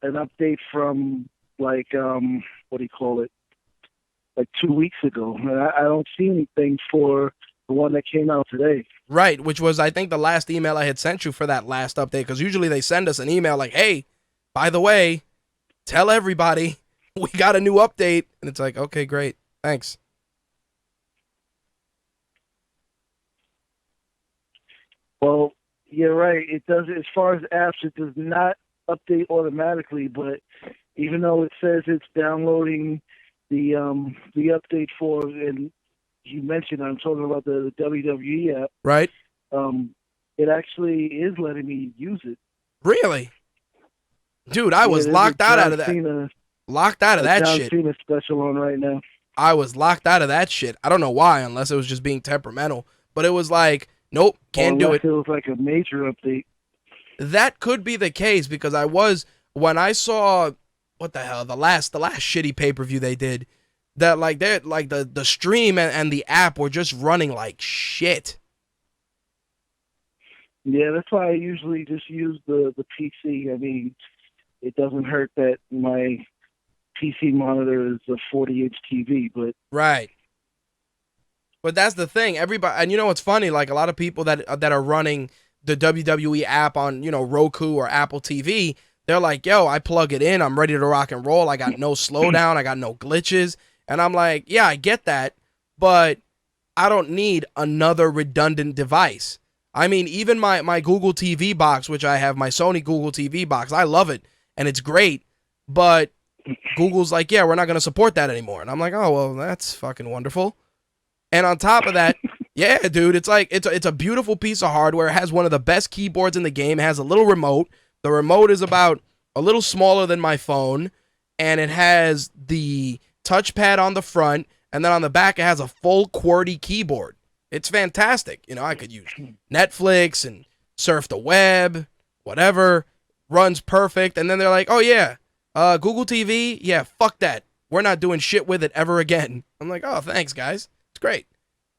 an update from like what do you call it? Like 2 weeks ago, and I don't see anything for the one that came out today. Right, which was, I think, the last email I had sent you for that last update, because usually they send us an email like, hey, by the way, tell everybody we got a new update. And it's like, okay, great. Thanks. Well, you're right. It does, as far as apps, it does not update automatically, but even though it says it's downloading the update for, and you mentioned, I'm talking about the WWE app. Right. It actually is letting me use it. Really? Dude, I was locked out of that. Locked out of that shit. John Cena special on right now. I was locked out of that shit. I don't know why, unless it was just being temperamental. But it was like, nope, can't do it. It was like a major update. That could be the case because when I saw, what the hell, the last shitty pay-per-view they did, that like the stream and the app were just running like shit. Yeah, that's why I usually just use the PC. I mean, it doesn't hurt that my PC monitor is a 40-inch TV, but right. But that's the thing. Everybody, and you know what's funny? Like a lot of people that are running the WWE app on Roku or Apple TV, they're like, "Yo, I plug it in, I'm ready to rock and roll. I got no slowdown, I got no glitches." And I'm like, "Yeah, I get that, but I don't need another redundant device." I mean, even my Google TV box, which I have, my Sony Google TV box, I love it and it's great, but Google's like, "Yeah, we're not going to support that anymore." And I'm like, "Oh, well, that's fucking wonderful." And on top of that, yeah, dude, it's like it's a beautiful piece of hardware. It has one of the best keyboards in the game. It has a little remote. The remote is about a little smaller than my phone, and it has the touchpad on the front, and then on the back it has a full QWERTY keyboard. It's fantastic. I could use Netflix and surf the web, whatever. Runs perfect. And then they're like, "Oh yeah, Google TV, yeah, fuck that. We're not doing shit with it ever again." I'm like, "Oh, thanks, guys. It's great."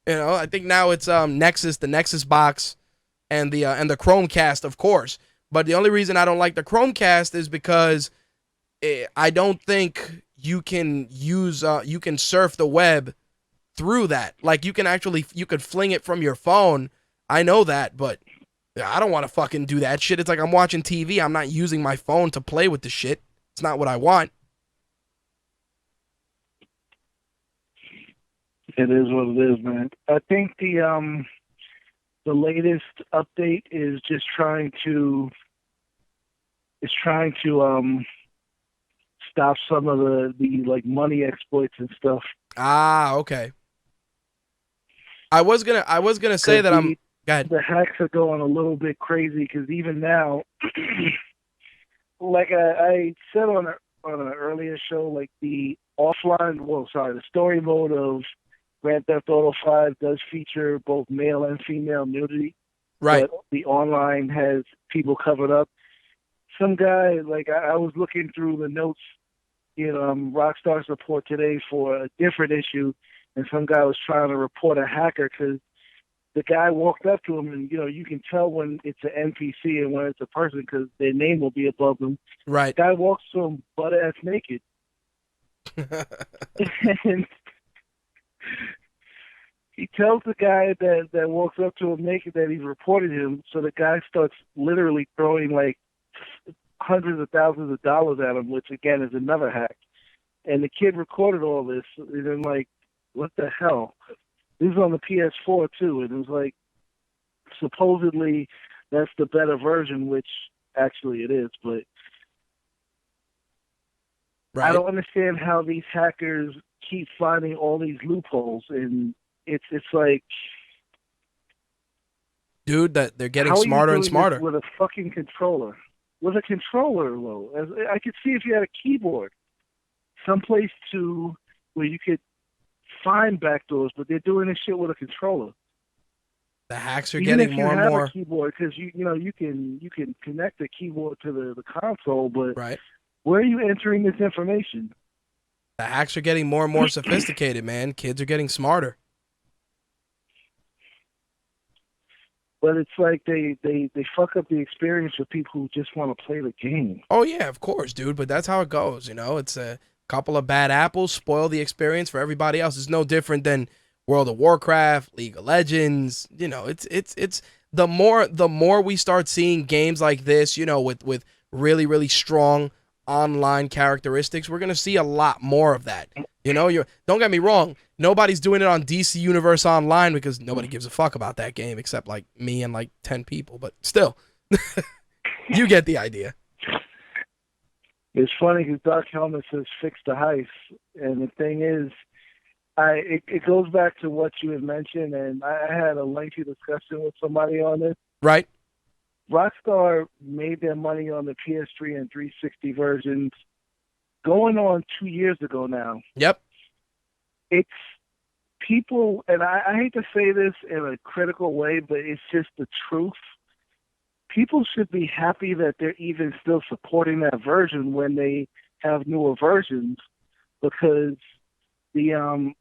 I think now it's the Nexus box, and the Chromecast, of course. But the only reason I don't like the Chromecast is because I don't think you can surf the web through that. Like you could fling it from your phone. I know that, but I don't want to fucking do that shit. It's like I'm watching TV. I'm not using my phone to play with the shit. It's not what I want. It is what it is, man. I think the latest update is just trying to stop some of the like money exploits and stuff. Ah, okay. I was gonna say that I'm. Go ahead. The hacks are going a little bit crazy because even now, like I said on an earlier show, like the story mode of Grand Theft Auto 5 does feature both male and female nudity. Right. But the online has people covered up. Some guy, like I was looking through the notes in Rockstar's report today for a different issue, and some guy was trying to report a hacker because the guy walked up to him, and you can tell when it's an NPC and when it's a person because their name will be above them. Right. The guy walks to him butt ass naked, and he tells the guy that walks up to him naked that he's reported him. So the guy starts literally throwing like hundreds of thousands of dollars at him, which again is another hack. And the kid recorded all this, and I'm like, what the hell? This is on the PS4 too, and it was like, supposedly that's the better version, which actually it is, but Right. I don't understand how these hackers keep finding all these loopholes, and it's like, dude, that they're getting how are you smarter and doing this smarter. with a fucking controller. With a controller, though, as I could see if you had a keyboard, someplace where you could find backdoors, but they're doing this shit with a controller. The hacks are Even getting if you more and have more. a keyboard, because you can connect the keyboard to the console, but Right. where are you entering this information? The hacks are getting more and more sophisticated, man. Kids are getting smarter. But it's like they fuck up the experience for people who just want to play the game. Oh yeah, of course, dude. But that's how it goes. It's a couple of bad apples spoil the experience for everybody else. It's no different than World of Warcraft, League of Legends. It's the more we start seeing games like this, with really, really strong online characteristics, we're gonna see a lot more of that. Don't get me wrong, nobody's doing it on DC Universe Online because nobody gives a fuck about that game except like me and like 10 people, but still, you get the idea. It's funny because Dark Helmet says fix the heist, and the thing is, it goes back to what you had mentioned, and I had a lengthy discussion with somebody on this. Right. Rockstar made their money on the PS3 and 360 versions going on 2 years ago now. Yep. It's people, and I hate to say this in a critical way, but it's just the truth. People should be happy that they're even still supporting that version when they have newer versions, because the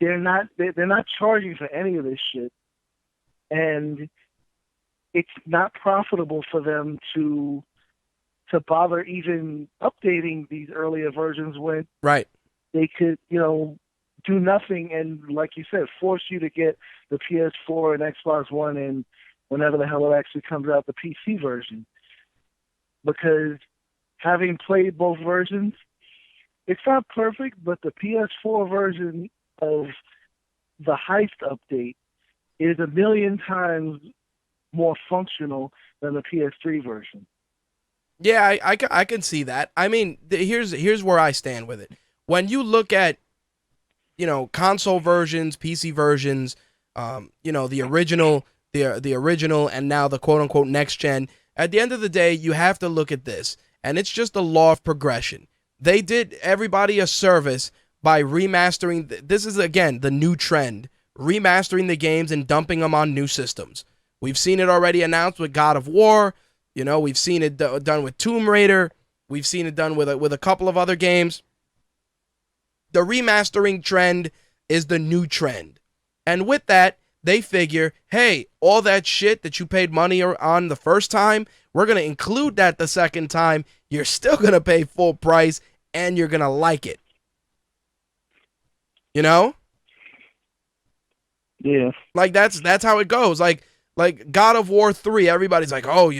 they're not charging for any of this shit, and it's not profitable for them to bother even updating these earlier versions when Right. they could, do nothing and, like you said, force you to get the PS4 and Xbox One and whenever the hell it actually comes out, the PC version. Because having played both versions, it's not perfect, but the PS4 version of the heist update is a million times more functional than the PS3 version. Yeah, I can see that. I mean, here's where I stand with it. When you look at, console versions, PC versions, the original, the original, and now the quote unquote next gen. At the end of the day, you have to look at this, and it's just the law of progression. They did everybody a service by remastering. This is again the new trend: remastering the games and dumping them on new systems. We've seen it already announced with God of War. We've seen it done with Tomb Raider. We've seen it done with a couple of other games. The remastering trend is the new trend. And with that, they figure, hey, all that shit that you paid money on the first time, we're going to include that the second time. You're still going to pay full price, and you're going to like it. Yeah. Like, that's how it goes. Like God of War 3, everybody's like, oh,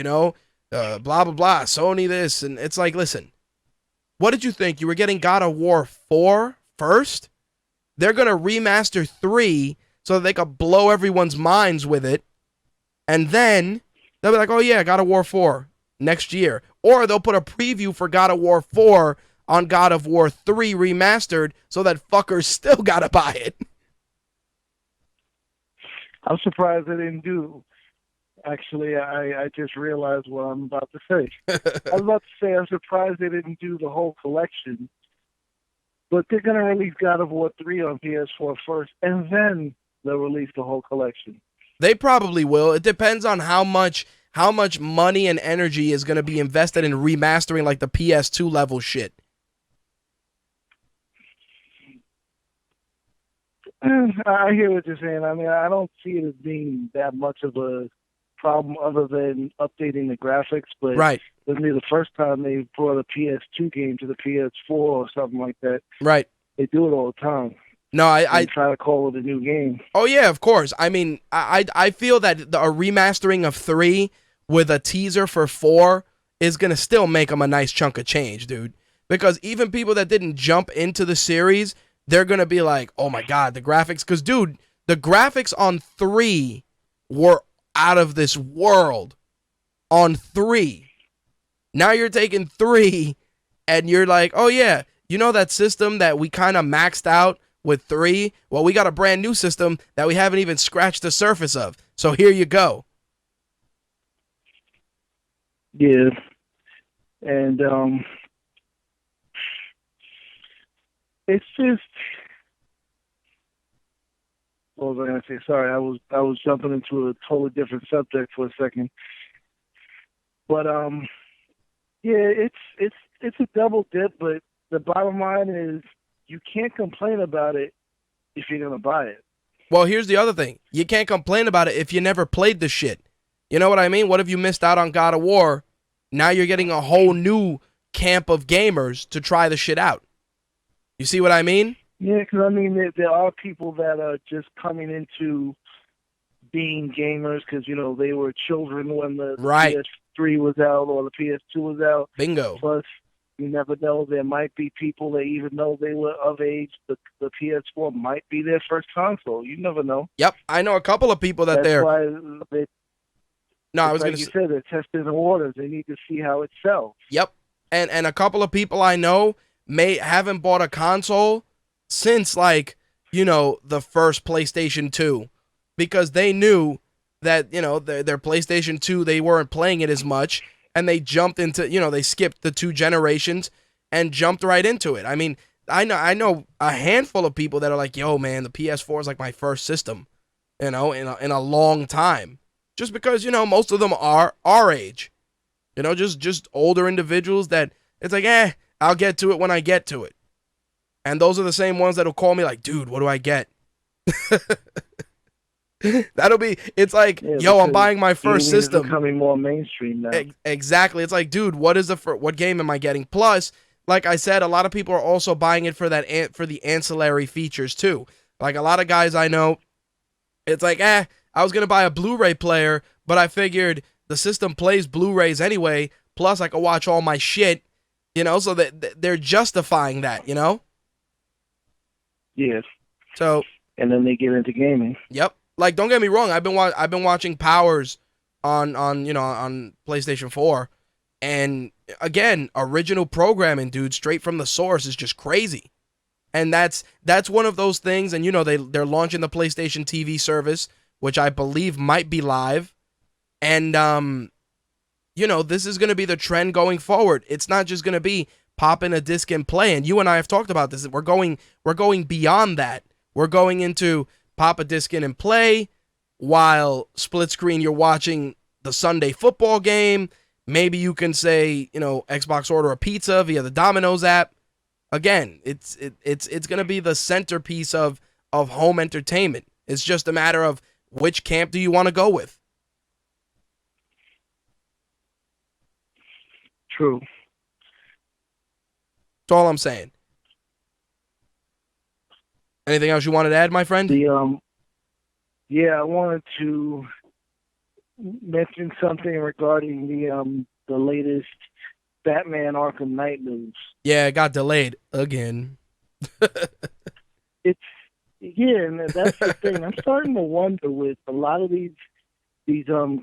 blah, blah, blah, Sony this. And it's like, listen, what did you think? You were getting God of War 4 first? They're going to remaster 3 so that they could blow everyone's minds with it. And then they'll be like, oh, yeah, God of War 4 next year. Or they'll put a preview for God of War 4 on God of War 3 remastered so that fuckers still got to buy it. I'm surprised they didn't do. Actually, I just realized what I'm about to say. I was about to say I'm surprised they didn't do the whole collection. But they're going to release God of War 3 on PS4 first, and then they'll release the whole collection. They probably will. It depends on how much money and energy is going to be invested in remastering like the PS2 level shit. I hear what you're saying. I mean, I don't see it as being that much of a problem other than updating the graphics, but Right. this will be the first time they brought a PS2 game to the PS4 or something like that. Right. They do it all the time. No, They try to call it a new game. Oh yeah, of course. I mean, I feel that a remastering of 3 with a teaser for 4 is gonna still make them a nice chunk of change, dude. Because even people that didn't jump into the series, they're gonna be like, oh my god, the graphics. Because dude, the graphics on 3 were out of this world. On 3, now you're taking 3, and you're like, oh yeah, you know that system that we kind of maxed out with 3? Well, we got a brand new system that we haven't even scratched the surface of. So here you go. Yeah. And it's just, what was I gonna say? Sorry, I was jumping into a totally different subject for a second. But yeah, it's a double dip, but the bottom line is you can't complain about it if you're gonna buy it. Well, here's the other thing. You can't complain about it if you never played the shit. You know what I mean? What if you missed out on God of War? Now you're getting a whole new camp of gamers to try the shit out. You see what I mean? Yeah, because I mean, there are people that are just coming into being gamers because, you know, they were children when the Right. PS3 was out or the PS2 was out. Bingo. Plus, you never know, there might be people that even though they were of age, the PS4 might be their first console. You never know. Yep, I know a couple of people that That's why No, I was like going to you say. said, they're testing the waters. They need to see how it sells. Yep. And a couple of people I know haven't bought a console since, like, you know, the first PlayStation 2, because they knew that, you know, their PlayStation 2, they weren't playing it as much, and they jumped into, you know, they skipped the 2 generations and jumped right into it. I mean, I know a handful of people that are like, yo, man, the PS4 is like my first system, you know, in a long time. Just because, you know, most of them are our age. You know, just older individuals that it's like, I'll get to it when I get to it. And those are the same ones that'll call me like, dude, what do I get? It's like, Yeah, yo, I'm because buying my first gaming is system. becoming more mainstream now. Exactly. It's like, dude, what game am I getting? Plus, like I said, a lot of people are also buying it for for the ancillary features too. Like a lot of guys I know, it's like, I was going to buy a Blu-ray player, but I figured the system plays Blu-rays anyway, plus I can watch all my shit, you know, so that they're justifying that, you know? Yes. So, And then they get into gaming. yep. Like, don't get me wrong, I've been watching Powers on PlayStation 4, and again, original programming, dude, straight from the source is just crazy. And that's one of those things, and you know they're launching the PlayStation TV service, which I believe might be live. And you know, this is going to be the trend going forward. It's not just going to be popping a disc and play. And you and I have talked about this. We're going beyond that. We're going into pop a disc in and play while split screen you're watching the Sunday football game. Maybe you can say, you know, Xbox order a pizza via the Domino's app. Again, it's going to be the centerpiece of home entertainment. It's just a matter of which camp do you want to go with. True. That's all I'm saying. Anything else you wanted to add, my friend? Yeah, I wanted to mention something regarding the latest Batman Arkham Knight news. Yeah, it got delayed again. And that's the thing. I'm starting to wonder with a lot of these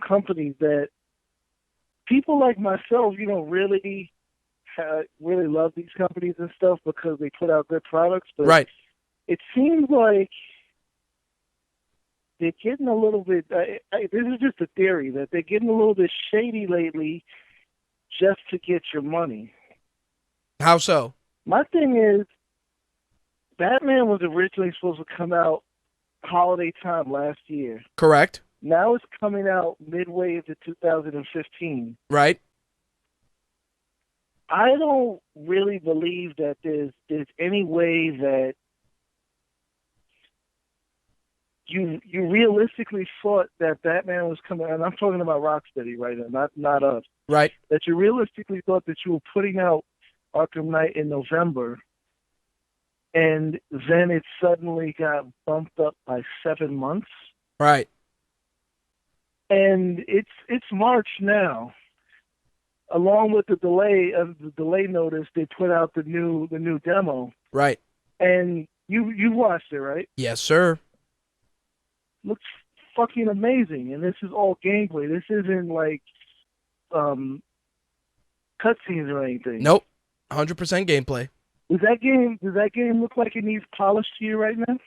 companies that people like myself, you know, really love these companies and stuff because they put out good products. But Right. it seems like they're getting a little bit. This is just a theory that they're getting a little bit shady lately, just to get your money. How so? My thing is, Batman was originally supposed to come out holiday time last year. Correct. Now it's coming out midway into 2015. Right. I don't really believe that there's any way that you realistically thought that Batman was coming, and I'm talking about Rocksteady right now, not us. Right. That you realistically thought that you were putting out Arkham Knight in November, and then it suddenly got bumped up by 7 months. Right. And it's March now. Along with the delay notice, they put out the new demo. Right. And you watched it, right? Yes, sir. Looks fucking amazing, and this is all gameplay. This isn't like cutscenes or anything. Nope. 100% gameplay. Does that game look like it needs polish to you right now?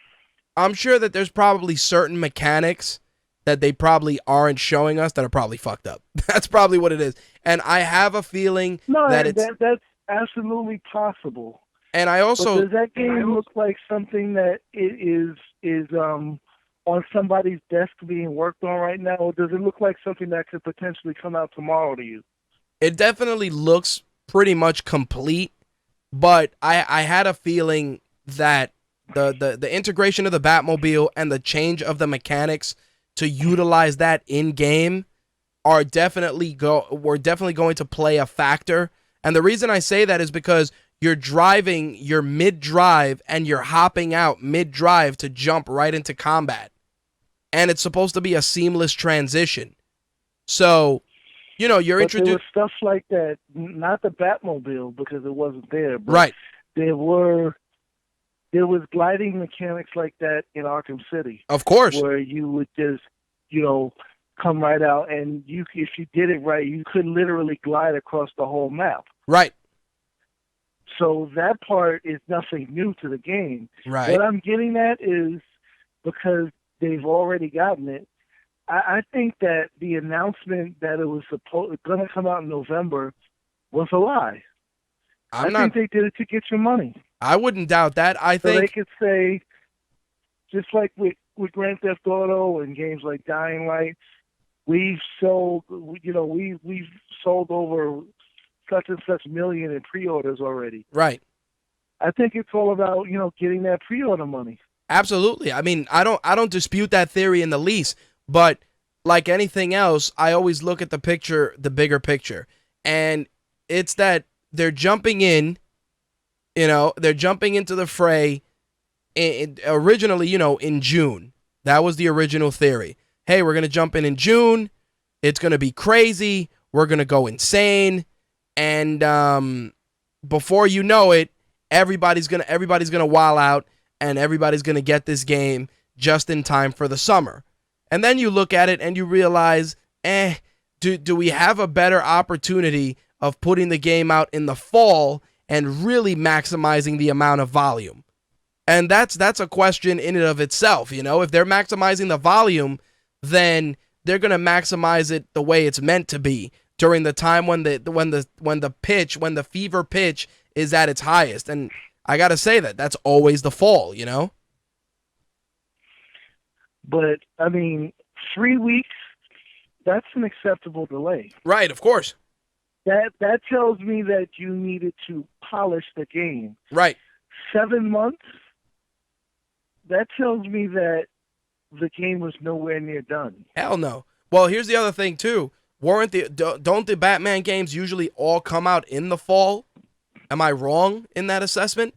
I'm sure that there's probably certain mechanics that they probably aren't showing us that are probably fucked up. That's probably what it is. And I have a feeling that's absolutely possible. And I also... But does that game look like something that it is on somebody's desk being worked on right now, or does it look like something that could potentially come out tomorrow to you? It definitely looks pretty much complete, but I had a feeling that the integration of the Batmobile and the change of the mechanics to utilize that in game we're definitely going to play a factor. And the reason I say that is because you're mid-drive and you're hopping out mid-drive to jump right into combat. And it's supposed to be a seamless transition. So, you're introduced... There was stuff like that, not the Batmobile because it wasn't there. But right. There was gliding mechanics like that in Arkham City. Of course. Where you would just, come right out, and if you did it right, you could literally glide across the whole map. Right. So that part is nothing new to the game. Right. What I'm getting at is, because they've already gotten it, I think that the announcement that it was going to come out in November was a lie. I think they did it to get your money. I wouldn't doubt that. I think they could say, just like with Grand Theft Auto and games like Dying Light, we've sold over such and such million in pre-orders already. Right. I think it's all about, getting that pre-order money. Absolutely. I mean, I don't dispute that theory in the least, but like anything else, I always look at the bigger picture. And it's that they're jumping in, they're jumping into the fray originally, in June. That was the original theory. Hey, we're going to jump in June. It's going to be crazy. We're going to go insane. And before you know it, everybody's going to wild out, and everybody's going to get this game just in time for the summer. And then you look at it and you realize, do we have a better opportunity of putting the game out in the fall and really maximizing the amount of volume? And that's a question in and of itself. If they're maximizing the volume, then they're going to maximize it the way it's meant to be during the time when the fever pitch is at its highest. And I got to say that's always the fall, But, 3 weeks, that's an acceptable delay. Right, of course. That tells me that you needed to polish the game. Right. 7 months, that tells me that the game was nowhere near done. Hell no. Well, here's the other thing, too. Don't the Batman games usually all come out in the fall? Am I wrong in that assessment?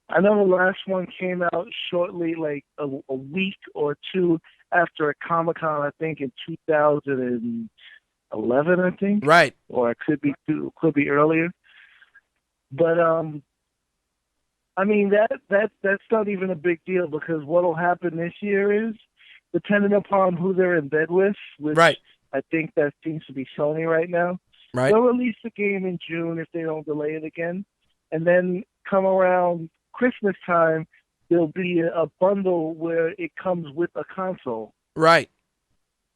I know the last one came out shortly, like a week or two after a Comic-Con, I think in 2011, I think. Right. Or it could be earlier. But that's not even a big deal, because what'll happen this year is, depending upon who they're in bed with, which right. I think that seems to be Sony right now. Right. They'll release the game in June if they don't delay it again, and then come around Christmas time, there'll be a bundle where it comes with a console. Right.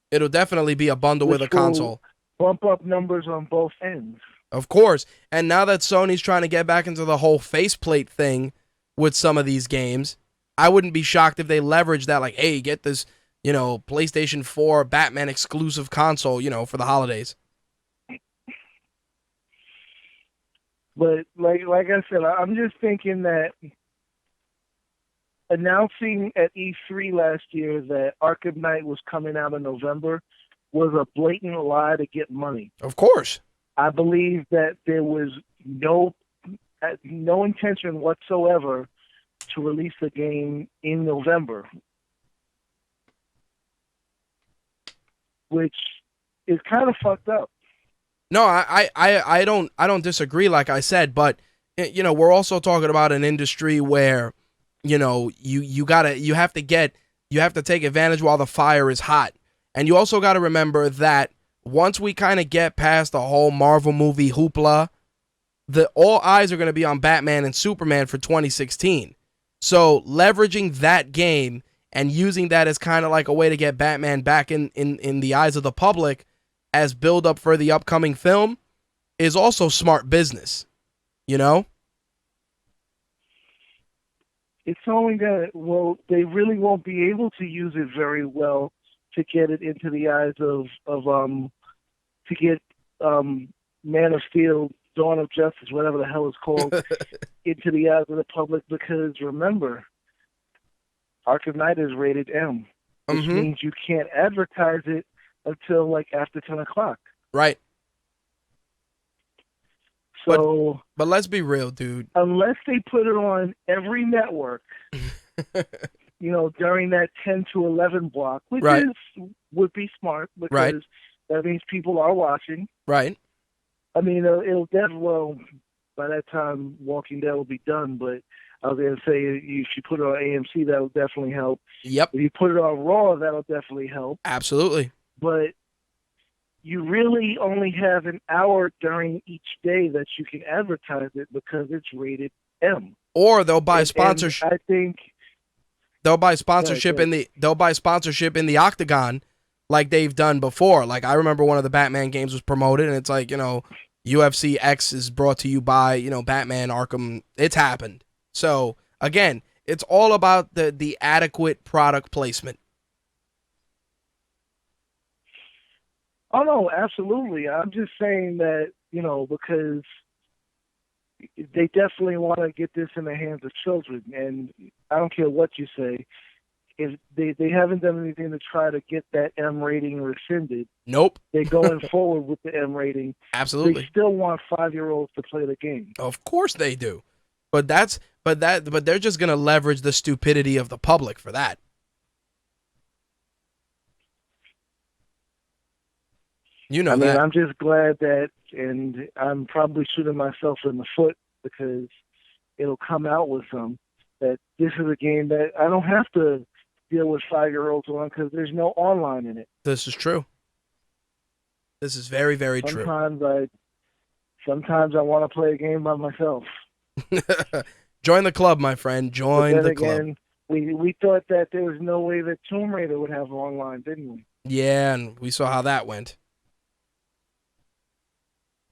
It'll definitely be a bundle with a console. Bump up numbers on both ends. Of course. And now that Sony's trying to get back into the whole faceplate thing with some of these games, I wouldn't be shocked if they leverage that, like, hey, get this, PlayStation 4 Batman exclusive console, for the holidays. But like I said, I'm just thinking that announcing at E3 last year that Arkham Knight was coming out in November was a blatant lie to get money. Of course. I believe that there was no intention whatsoever to release the game in November, which is kind of fucked up. No, I don't disagree, like I said, but you know, we're also talking about an industry where, you know, you have to take advantage while the fire is hot. And you also got to remember that once we kind of get past the whole Marvel movie hoopla, all eyes are going to be on Batman and Superman for 2016. So leveraging that game and using that as kind of like a way to get Batman back in the eyes of the public as build up for the upcoming film is also smart business, you know? It's only that, well, they really won't be able to use it very well to get it into the eyes of to get Man of Steel, Dawn of Justice, whatever the hell it's called, into the eyes of the public, because remember, Arkham Knight is rated M, which means you can't advertise it until like after 10 o'clock. Right. So, but let's be real, dude. Unless they put it on every network, you know, during that 10 to 11 block, which would be smart because that means people are watching. Right. I mean, it'll definitely, well, by that time, Walking Dead will be done, but I was going to say if you put it on AMC, that'll definitely help. Yep. If you put it on Raw, that'll definitely help. Absolutely. But you really only have an hour during each day that you can advertise it because it's rated M. Or they'll buy sponsorship. I think they'll buy sponsorship in the Octagon like they've done before. Like I remember one of the Batman games was promoted and it's like, you know, UFC X is brought to you by, you know, Batman Arkham. It's happened. So again, it's all about the adequate product placement. Oh, no, absolutely. I'm just saying that, you know, because they definitely want to get this in the hands of children. And I don't care what you say. If they haven't done anything to try to get that M rating rescinded. Nope. They're going forward with the M rating. Absolutely. They still want 5-year-olds to play the game. Of course they do. But they're just going to leverage the stupidity of the public for that. You know that. I'm just glad that, and I'm probably shooting myself in the foot because it'll come out with that this is a game that I don't have to deal with 5-year-olds on because there's no online in it. This is true. This is very, very true. Sometimes I want to play a game by myself. Join the club, my friend. Join the club. We thought that there was no way that Tomb Raider would have online, didn't we? Yeah, and we saw how that went.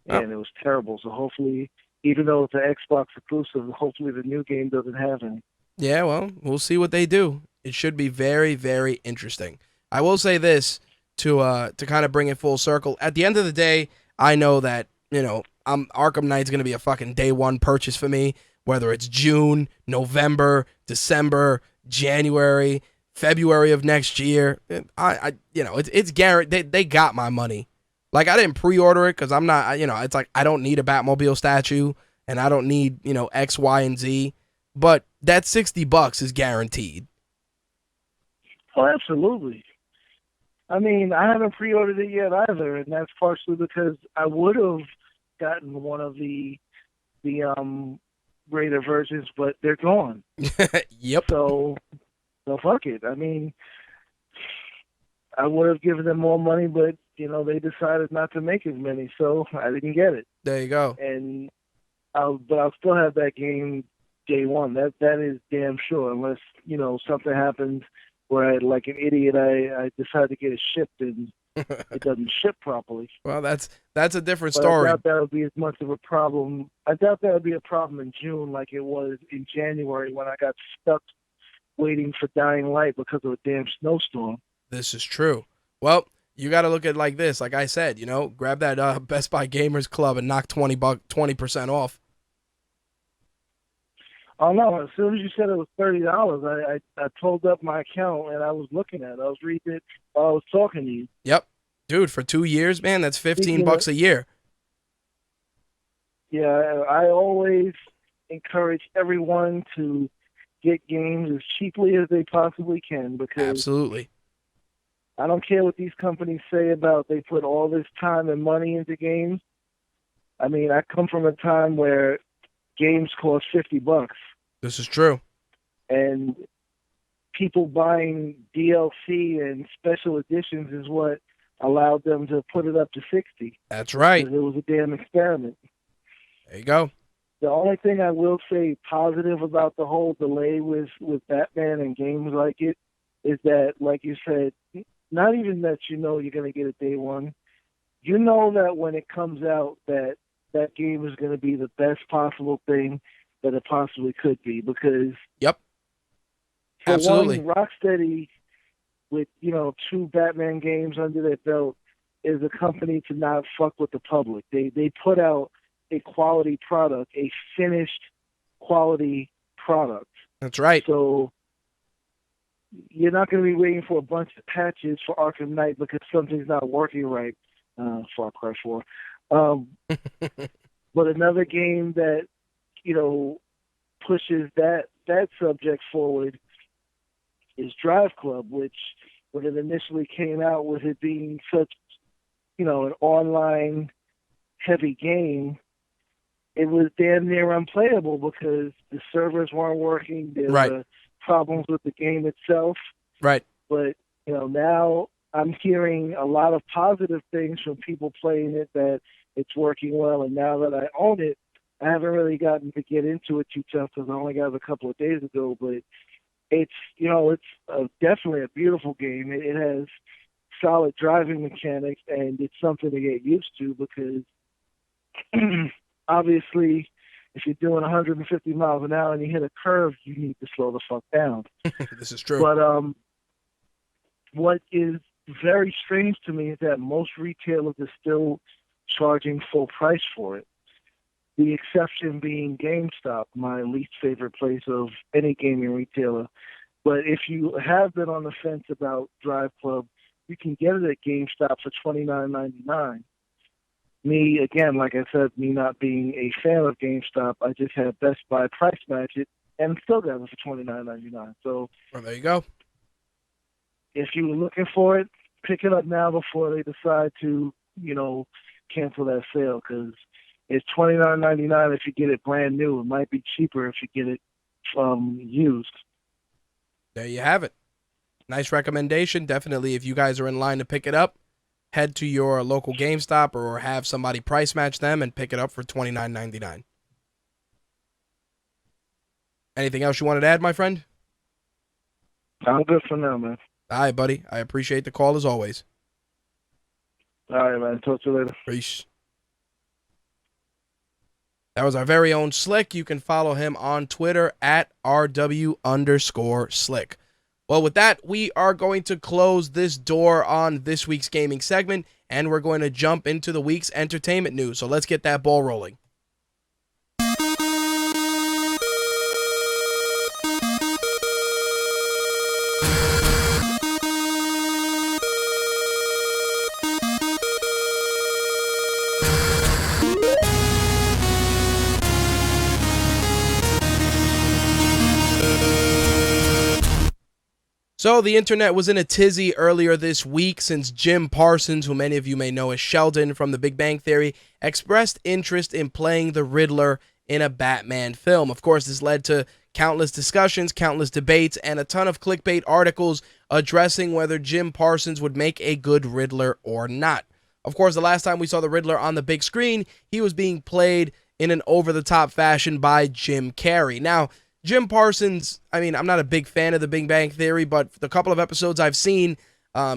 And it was terrible. So hopefully, even though it's an Xbox exclusive, hopefully the new game doesn't have any. Yeah, well, we'll see what they do. It should be very, very interesting. I will say this to kind of bring it full circle. At the end of the day, I know that, you know, Arkham Knight's going to be a fucking day one purchase for me, whether it's June, November, December, January, February of next year. It's guaranteed. They got my money. Like, I didn't pre-order it because I'm not, you know, it's like I don't need a Batmobile statue and I don't need, you know, X, Y, and Z. But that $60 is guaranteed. Oh, absolutely. I mean, I haven't pre-ordered it yet either, and that's partially because I would have gotten one of the Raider versions, but they're gone. Yep. So fuck it. I mean, I would have given them more money, but you know, they decided not to make as many, so I didn't get it. There you go. And I'll still have that game day one. That is damn sure, unless, you know, something happens where like an idiot, I decide to get it shipped and it doesn't ship properly. Well, that's a different story. I doubt that would be as much of a problem. I doubt that would be a problem in June like it was in January when I got stuck waiting for Dying Light because of a damn snowstorm. This is true. Well, you got to look at it like this. Like I said, you know, grab that Best Buy Gamers Club and knock 20% off. Oh no! As soon as you said it was $30, I pulled up my account and I was looking at it. I was reading it while I was talking to you. Yep. Dude, for 2 years, man, that's 15 Speaking of, bucks a year. yeah, I always encourage everyone to get games as cheaply as they possibly can because Absolutely. I don't care what these companies say about they put all this time and money into games. I mean, I come from a time where games cost $50, This is true. and people buying DLC and special editions is what allowed them to put it up to 60. That's right. Because it was a damn experiment. There you go. The only thing I will say positive about the whole delay with Batman and games like it is that, like you said, not even that you know you're going to get it day one. You know that when it comes out that that game is going to be the best possible thing that it possibly could be because Yep. for Absolutely. one, Rocksteady with, 2 Batman games under their belt is a company to not fuck with the public. They put out a quality product, a finished quality product. That's right. So you're not going to be waiting for a bunch of patches for Arkham Knight because something's not working right. Far Cry 4. But another game that, pushes that subject forward is Drive Club, which when it initially came out with it being such, an online heavy game, it was damn near unplayable because the servers weren't working. There were problems with the game itself. Right. But, now I'm hearing a lot of positive things from people playing it that it's working well. And now that I own it, I haven't really gotten to get into it too tough because I only got it a couple of days ago. But it's, definitely a beautiful game. It has solid driving mechanics, and it's something to get used to because obviously if you're doing 150 miles an hour and you hit a curve, you need to slow the fuck down. This is true. But what is very strange to me is that most retailers are still charging full price for it. The exception being GameStop, my least favorite place of any gaming retailer. But if you have been on the fence about Drive Club, you can get it at GameStop for $29.99. Me, again, like I said, me not being a fan of GameStop, I just had Best Buy price match it and still got it for $29.99. So Well, there you go. if you were looking for it, pick it up now before they decide to, cancel that sale because it's $29.99 if you get it brand new. It might be cheaper if you get it used. There you have it. Nice recommendation. Definitely, if you guys are in line to pick it up, head to your local GameStop or have somebody price match them and pick it up for $29.99. Anything else you wanted to add, my friend? I'm good for now, man. All right, buddy. I appreciate the call as always. All right, man. Talk to you later. Peace. That was our very own Slick. You can follow him on Twitter at RW_Slick. Well, with that, we are going to close this door on this week's gaming segment, and we're going to jump into the week's entertainment news. So let's get that ball rolling. So the internet was in a tizzy earlier this week since Jim Parsons, who many of you may know as Sheldon from The Big Bang Theory, expressed interest in playing the Riddler in a Batman film. Of course, this led to countless discussions, countless debates, and a ton of clickbait articles addressing whether Jim Parsons would make a good Riddler or not. Of course, the last time we saw the Riddler on the big screen, he was being played in an over-the-top fashion by Jim Carrey. Now, Jim Parsons, I mean, I'm not a big fan of The Big Bang Theory, but the couple of episodes I've seen,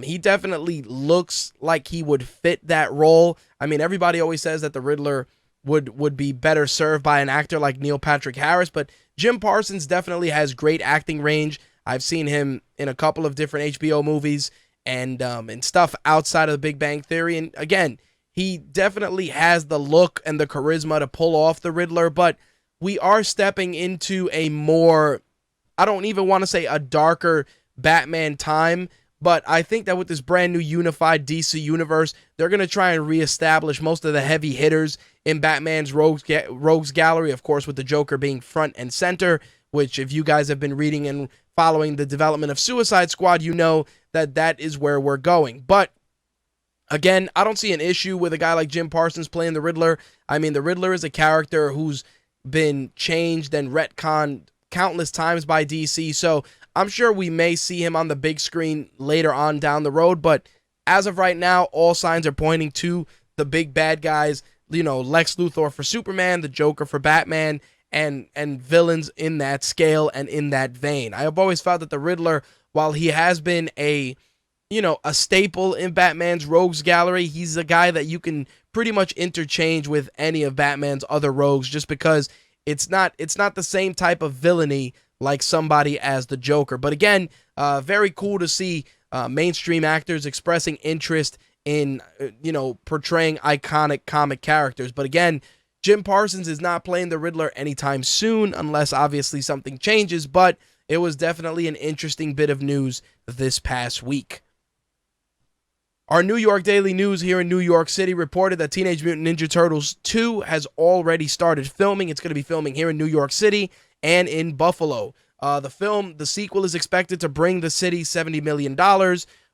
he definitely looks like he would fit that role. I mean, everybody always says that the Riddler would be better served by an actor like Neil Patrick Harris, but Jim Parsons definitely has great acting range. I've seen him in a couple of different HBO movies and stuff outside of The Big Bang Theory. And again, he definitely has the look and the charisma to pull off the Riddler, but we are stepping into a more, I don't even want to say a darker Batman time, but I think that with this brand new unified DC universe, they're going to try and reestablish most of the heavy hitters in Batman's rogues gallery, of course, with the Joker being front and center, which if you guys have been reading and following the development of Suicide Squad, you know that that is where we're going. But again, I don't see an issue with a guy like Jim Parsons playing the Riddler. I mean, the Riddler is a character who's been changed and retconned countless times by DC, so I'm sure we may see him on the big screen later on down the road, but as of right now, all signs are pointing to the big bad guys, you know, Lex Luthor for Superman, the Joker for Batman, and villains in that scale and in that vein. I have always felt that the Riddler, while he has been a staple in Batman's rogues gallery, he's a guy that you can pretty much interchange with any of Batman's other rogues, just because it's not the same type of villainy like somebody as the Joker. But again, very cool to see mainstream actors expressing interest in, portraying iconic comic characters. But again, Jim Parsons is not playing the Riddler anytime soon, unless obviously something changes, but it was definitely an interesting bit of news this past week. Our New York Daily News here in New York City reported that Teenage Mutant Ninja Turtles 2 has already started filming. It's going to be filming here in New York City and in Buffalo. The sequel is expected to bring the city $70 million,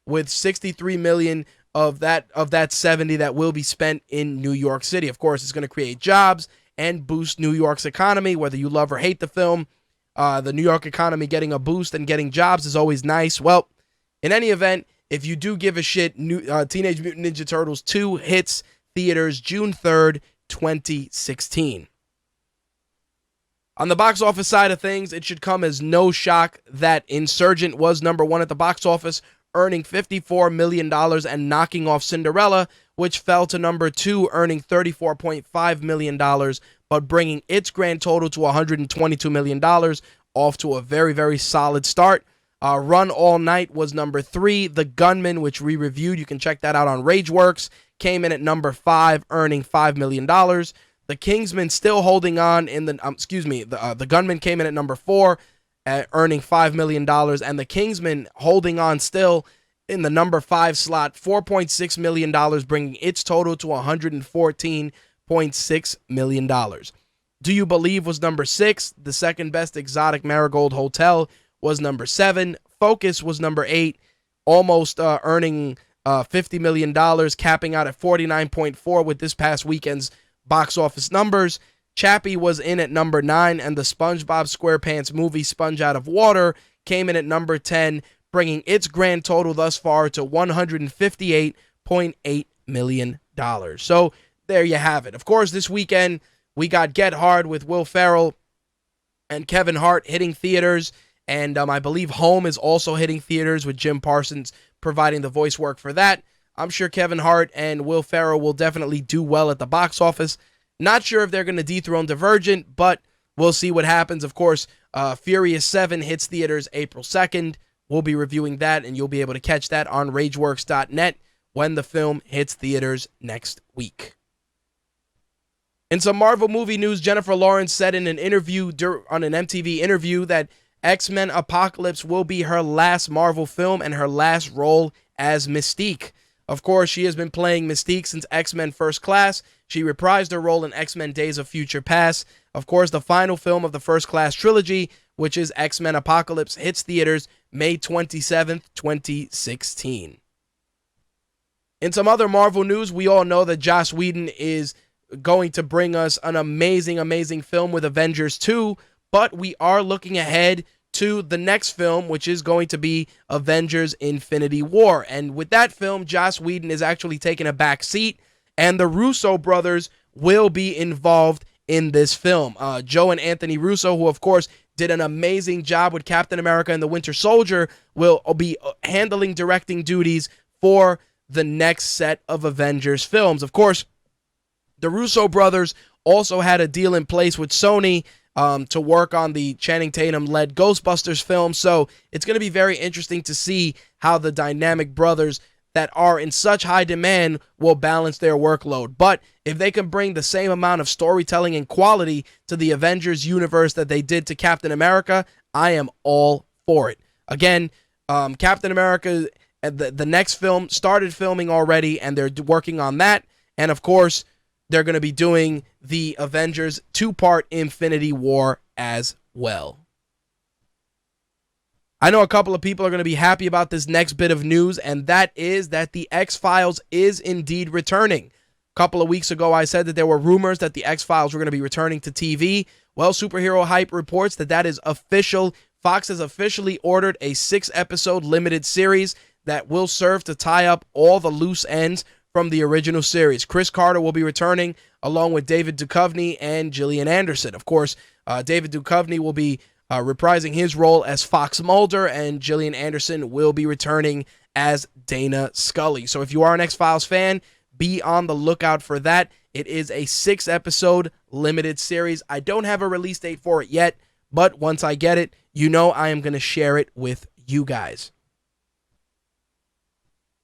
with $63 million of that 70 that will be spent in New York City. Of course, it's going to create jobs and boost New York's economy, whether you love or hate the film. The New York economy getting a boost and getting jobs is always nice. Well, in any event, if you do give a shit, Teenage Mutant Ninja Turtles 2 hits theaters June 3rd, 2016. On the box office side of things, it should come as no shock that Insurgent was number one at the box office, earning $54 million and knocking off Cinderella, which fell to number 2, earning $34.5 million, but bringing its grand total to $122 million, off to a very, very solid start. Run All Night was number 3. The Gunman, which we reviewed, you can check that out on Rageworks, came in at number 5, earning $5 million. The Kingsman still holding on in the, the Gunman came in at number 4, earning $5 million, and the Kingsman holding on still in the number 5 slot, $4.6 million, bringing its total to $114.6 million. Do You Believe was number 6. The second best, Exotic Marigold Hotel, was number 7. Focus was number 8, almost earning $50 million, capping out at 49.4 with this past weekend's box office numbers. Chappie was in at number 9, and the SpongeBob SquarePants movie Sponge Out of Water came in at number 10, bringing its grand total thus far to $158.8 million. So there you have it. Of course, this weekend we got Get Hard with Will Ferrell and Kevin Hart hitting theaters, and I believe Home is also hitting theaters with Jim Parsons providing the voice work for that. I'm sure Kevin Hart and Will Ferrell will definitely do well at the box office. Not sure if they're going to dethrone Divergent, but we'll see what happens. Of course, Furious 7 hits theaters April 2nd. We'll be reviewing that, and you'll be able to catch that on RageWorks.net when the film hits theaters next week. In some Marvel movie news, Jennifer Lawrence said in an interview on an MTV interview that X-Men Apocalypse will be her last Marvel film and her last role as Mystique. Of course, she has been playing Mystique since X-Men First Class. She reprised her role in X-Men Days of Future Past. Of course, the final film of the First Class trilogy, which is X-Men Apocalypse, hits theaters May 27th, 2016. In some other Marvel news, we all know that Joss Whedon is going to bring us an amazing, amazing film with Avengers 2, but we are looking ahead to the next film, which is going to be Avengers Infinity War. And with that film, Joss Whedon is actually taking a back seat, and the Russo brothers will be involved in this film. Joe and Anthony Russo, who of course did an amazing job with Captain America and the Winter Soldier, will be handling directing duties for the next set of Avengers films. Of course, the Russo brothers also had a deal in place with Sony to work on the Channing Tatum-led Ghostbusters film, so it's going to be very interesting to see how the dynamic brothers that are in such high demand will balance their workload. But if they can bring the same amount of storytelling and quality to the Avengers universe that they did to Captain America, I am all for it. Again, Captain America, the next film started filming already, and they're working on that. And of course, they're going to be doing the Avengers 2-part Infinity War as well. I know a couple of people are going to be happy about this next bit of news, and that is that the X-Files is indeed returning. A couple of weeks ago, I said that there were rumors that the X-Files were going to be returning to TV. Well, Superhero Hype reports that that is official. Fox has officially ordered a 6-episode limited series that will serve to tie up all the loose ends from the original series. Chris Carter will be returning along with David Duchovny and Gillian Anderson. Of course, David Duchovny will be reprising his role as Fox Mulder, and Gillian Anderson will be returning as Dana Scully. So if you are an X-Files fan, be on the lookout for that. It is a 6-episode limited series. I don't have a release date for it yet, but once I get it, you know I am going to share it with you guys.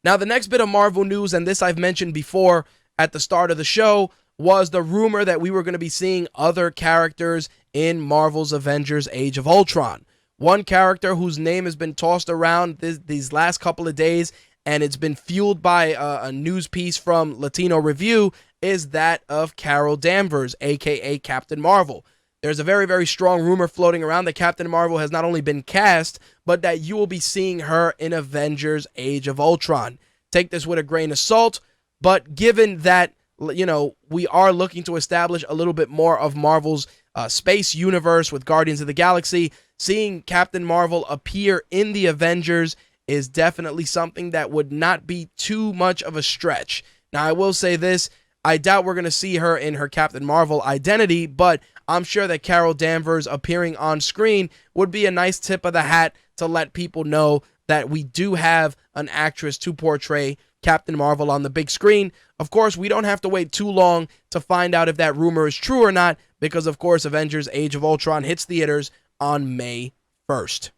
Now, the next bit of Marvel news, and this I've mentioned before at the start of the show, was the rumor that we were going to be seeing other characters in Marvel's Avengers Age of Ultron. One character whose name has been tossed around these last couple of days, and it's been fueled by a news piece from Latino Review, is that of Carol Danvers, aka Captain Marvel. There's a very, very strong rumor floating around that Captain Marvel has not only been cast, but that you will be seeing her in Avengers Age of Ultron. Take this with a grain of salt, but given that, you know, we are looking to establish a little bit more of Marvel's space universe with Guardians of the Galaxy, seeing Captain Marvel appear in the Avengers is definitely something that would not be too much of a stretch. Now, I will say this, I doubt we're going to see her in her Captain Marvel identity, but I'm sure that Carol Danvers appearing on screen would be a nice tip of the hat to let people know that we do have an actress to portray Captain Marvel on the big screen. Of course, we don't have to wait too long to find out if that rumor is true or not, because of course Avengers Age of Ultron hits theaters on May 1st.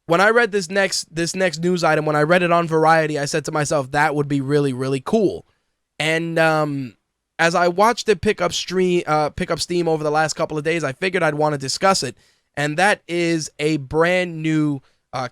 When I read this next news item, when I read it on Variety, I said to myself, that would be really, really cool. And as I watched it pick up steam over the last couple of days, I figured I'd want to discuss it. And that is a brand new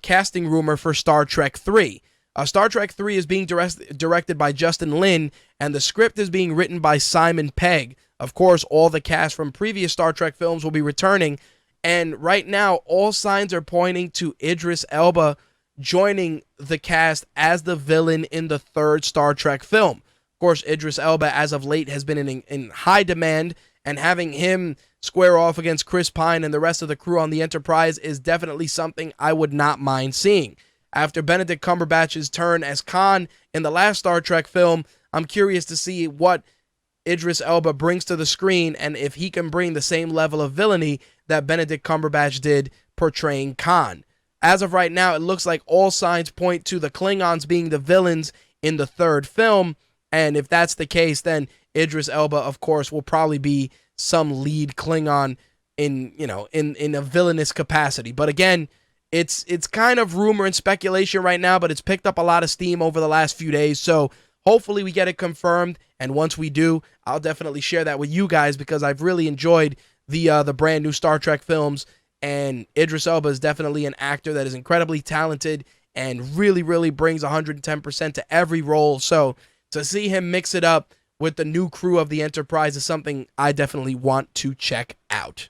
casting rumor for Star Trek 3. Star Trek 3 is being directed by Justin Lin, and the script is being written by Simon Pegg. Of course, all the cast from previous Star Trek films will be returning, and right now, all signs are pointing to Idris Elba joining the cast as the villain in the 3rd Star Trek film. Of course, Idris Elba, as of late, has been in high demand, and having him square off against Chris Pine and the rest of the crew on the Enterprise is definitely something I would not mind seeing. After Benedict Cumberbatch's turn as Khan in the last Star Trek film, I'm curious to see what Idris Elba brings to the screen and if he can bring the same level of villainy that Benedict Cumberbatch did portraying Khan. As of right now, it looks like all signs point to the Klingons being the villains in the 3rd film, and if that's the case, then Idris Elba, of course, will probably be some lead Klingon in a villainous capacity. But again, it's kind of rumor and speculation right now, but it's picked up a lot of steam over the last few days, so hopefully we get it confirmed, and once we do, I'll definitely share that with you guys, because I've really enjoyed the brand new Star Trek films, and Idris Elba is definitely an actor that is incredibly talented and really, really brings 110% to every role. So to see him mix it up with the new crew of the Enterprise is something I definitely want to check out.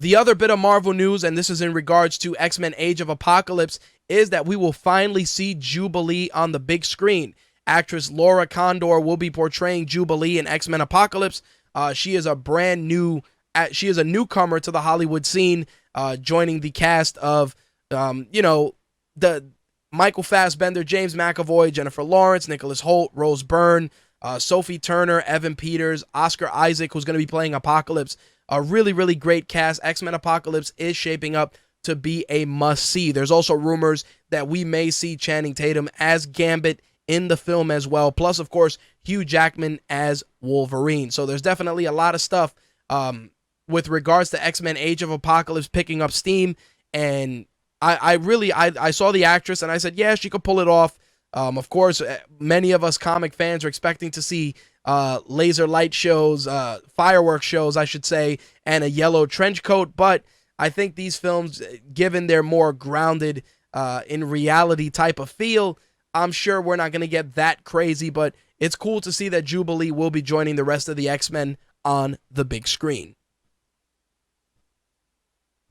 The other bit of Marvel news, and this is in regards to X-Men Age of Apocalypse, is that we will finally see Jubilee on the big screen. Actress Laura Condor will be portraying Jubilee in X-Men Apocalypse. She is a newcomer to the Hollywood scene, joining the cast of, the Michael Fassbender, James McAvoy, Jennifer Lawrence, Nicholas Hoult, Rose Byrne, Sophie Turner, Evan Peters, Oscar Isaac, who's going to be playing Apocalypse. A really, really great cast. X-Men Apocalypse is shaping up to be a must-see. There's also rumors that we may see Channing Tatum as Gambit in the film as well. Plus, of course, Hugh Jackman as Wolverine. So there's definitely a lot of stuff with regards to X-Men Age of Apocalypse picking up steam. And I saw the actress and I said, yeah, she could pull it off. Of course, many of us comic fans are expecting to see laser light shows, fireworks shows, I should say, and a yellow trench coat. But I think these films, given their more grounded in reality type of feel, I'm sure we're not going to get that crazy. But it's cool to see that Jubilee will be joining the rest of the X-Men on the big screen.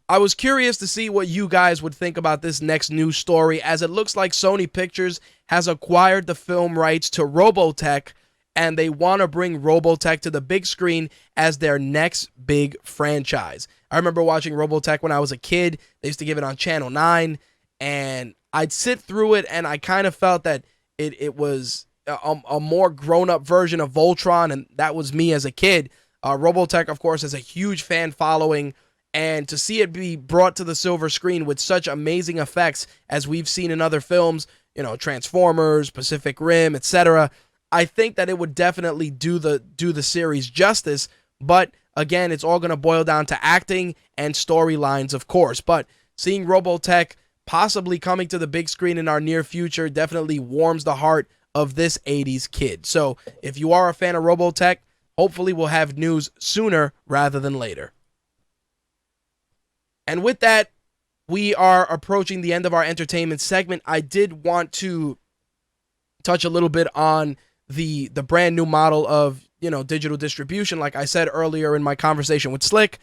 I was curious to see what you guys would think about this next news story, as it looks like Sony Pictures has acquired the film rights to Robotech, and they want to bring Robotech to the big screen as their next big franchise. I remember watching Robotech when I was a kid. They used to give it on Channel 9, and I'd sit through it, and I kind of felt that it was a more grown-up version of Voltron, and that was me as a kid. Robotech, of course, has a huge fan following, and to see it be brought to the silver screen with such amazing effects as we've seen in other films, Transformers, Pacific Rim, etc., I think that it would definitely do the series justice. But again, it's all going to boil down to acting and storylines, of course. But seeing Robotech possibly coming to the big screen in our near future definitely warms the heart of this 80s kid. So if you are a fan of Robotech, hopefully we'll have news sooner rather than later. And with that, we are approaching the end of our entertainment segment. I did want to touch a little bit on the brand new model of, digital distribution. Like I said earlier in my conversation with Slick,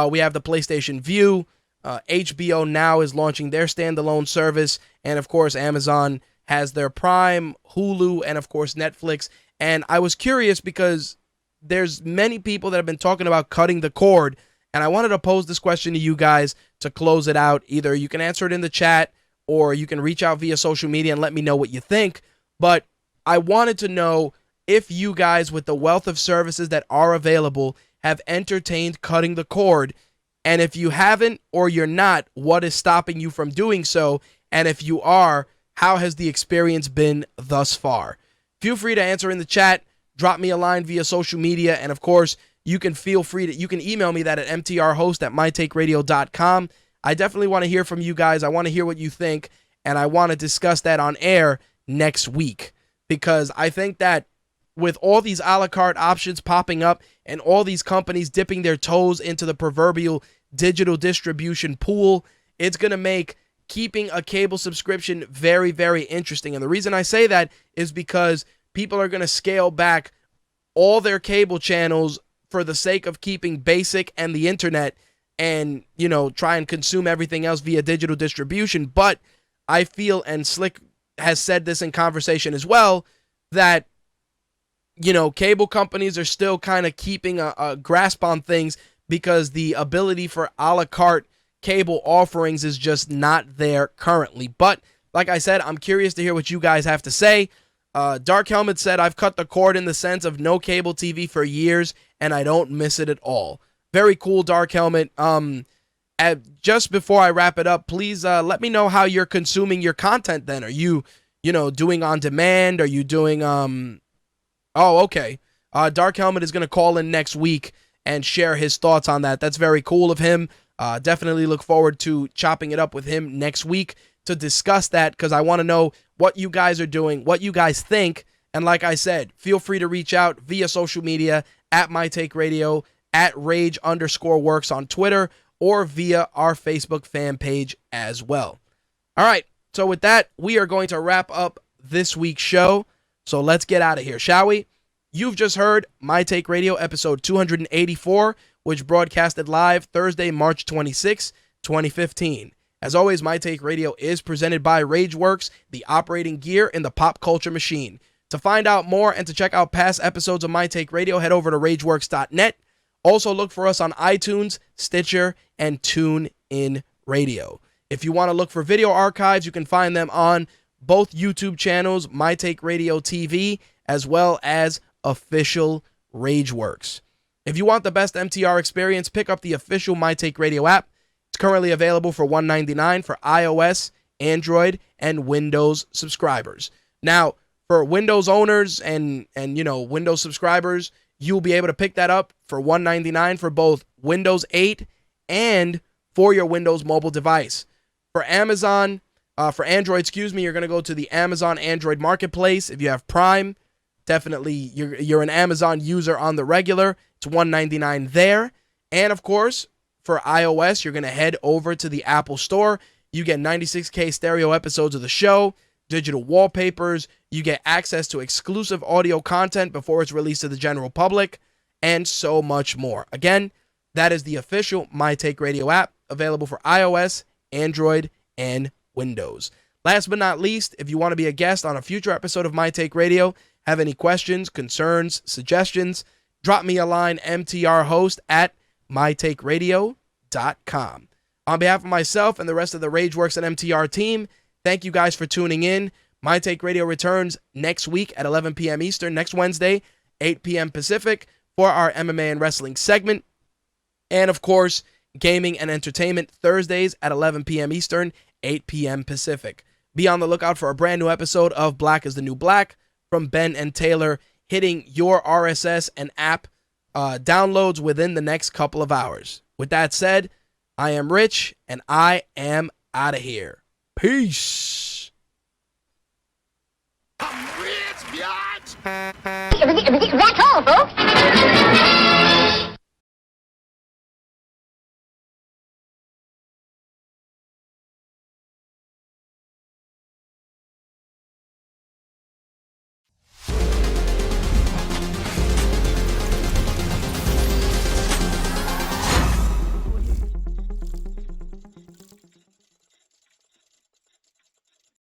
we have the PlayStation Vue. HBO Now is launching their standalone service. And of course, Amazon has their Prime, Hulu, and of course, Netflix. And I was curious because there's many people that have been talking about cutting the cord. And I wanted to pose this question to you guys to close it out. Either you can answer it in the chat or you can reach out via social media and let me know what you think. But I wanted to know if you guys, with the wealth of services that are available, have entertained cutting the cord. And if you haven't or you're not, what is stopping you from doing so? And if you are, how has the experience been thus far? Feel free to answer in the chat. Drop me a line via social media. And of course, you can email me that at mtrhost@mytakeradio.com. I definitely want to hear from you guys. I want to hear what you think, and I want to discuss that on air next week, because I think that with all these a la carte options popping up and all these companies dipping their toes into the proverbial digital distribution pool, it's going to make keeping a cable subscription very, very interesting. And the reason I say that is because people are going to scale back all their cable channels for the sake of keeping basic and the internet and, try and consume everything else via digital distribution. But I feel, and Slick has said this in conversation as well, that, cable companies are still kind of keeping a grasp on things because the ability for a la carte cable offerings is just not there currently. But like I said, I'm curious to hear what you guys have to say. Dark Helmet said, I've cut the cord in the sense of no cable TV for years, and I don't miss it at all. Very cool, Dark Helmet. Just before I wrap it up, please let me know how you're consuming your content then. Are you, doing on demand? Are you doing, oh, okay. Dark Helmet is going to call in next week and share his thoughts on that. That's very cool of him. Definitely look forward to chopping it up with him next week to discuss that, because I want to know what you guys are doing, what you guys think. And like I said, feel free to reach out via social media at MyTakeRadio, at Rage_Works on Twitter, or via our Facebook fan page as well. All right, so with that, we are going to wrap up this week's show. So let's get out of here, shall we? You've just heard My Take Radio episode 284, which broadcasted live Thursday, March 26, 2015. As always, My Take Radio is presented by RageWorks, the operating gear in the pop culture machine. To find out more and to check out past episodes of My Take Radio, head over to RageWorks.net. Also look for us on iTunes, Stitcher, and TuneIn Radio. If you want to look for video archives, you can find them on both YouTube channels, My Take Radio TV, as well as official RageWorks. If you want the best MTR experience, pick up the official My Take Radio app. It's currently available for $1.99 for iOS, Android, and Windows subscribers. Now, for Windows owners and Windows subscribers, you'll be able to pick that up for $1.99 for both Windows 8 and for your Windows mobile device. For Amazon, for Android, excuse me, you're going to go to the Amazon Android Marketplace. If you have Prime, definitely you're an Amazon user on the regular. It's $1.99 there. And of course, for iOS, you're going to head over to the Apple Store. You get 96K stereo episodes of the show, digital wallpapers. You get access to exclusive audio content before it's released to the general public, and so much more. Again, that is the official My Take Radio app, available for iOS, Android, and Windows. Last but not least, if you want to be a guest on a future episode of My Take Radio, have any questions, concerns, suggestions, drop me a line, mtrhost@mytakeradio.com. On behalf of myself and the rest of the Rageworks and MTR team, thank you guys for tuning in. My Take Radio returns next week at 11 p.m. Eastern, next Wednesday, 8 p.m. Pacific, for our MMA and wrestling segment. And of course, gaming and entertainment Thursdays at 11 p.m. Eastern, 8 p.m. Pacific. Be on the lookout for a brand new episode of Black is the New Black from Ben and Taylor, hitting your RSS and app downloads within the next couple of hours. With that said, I am Rich, and I am out of here. Peace. I'm rich, biatch! That's all, folks.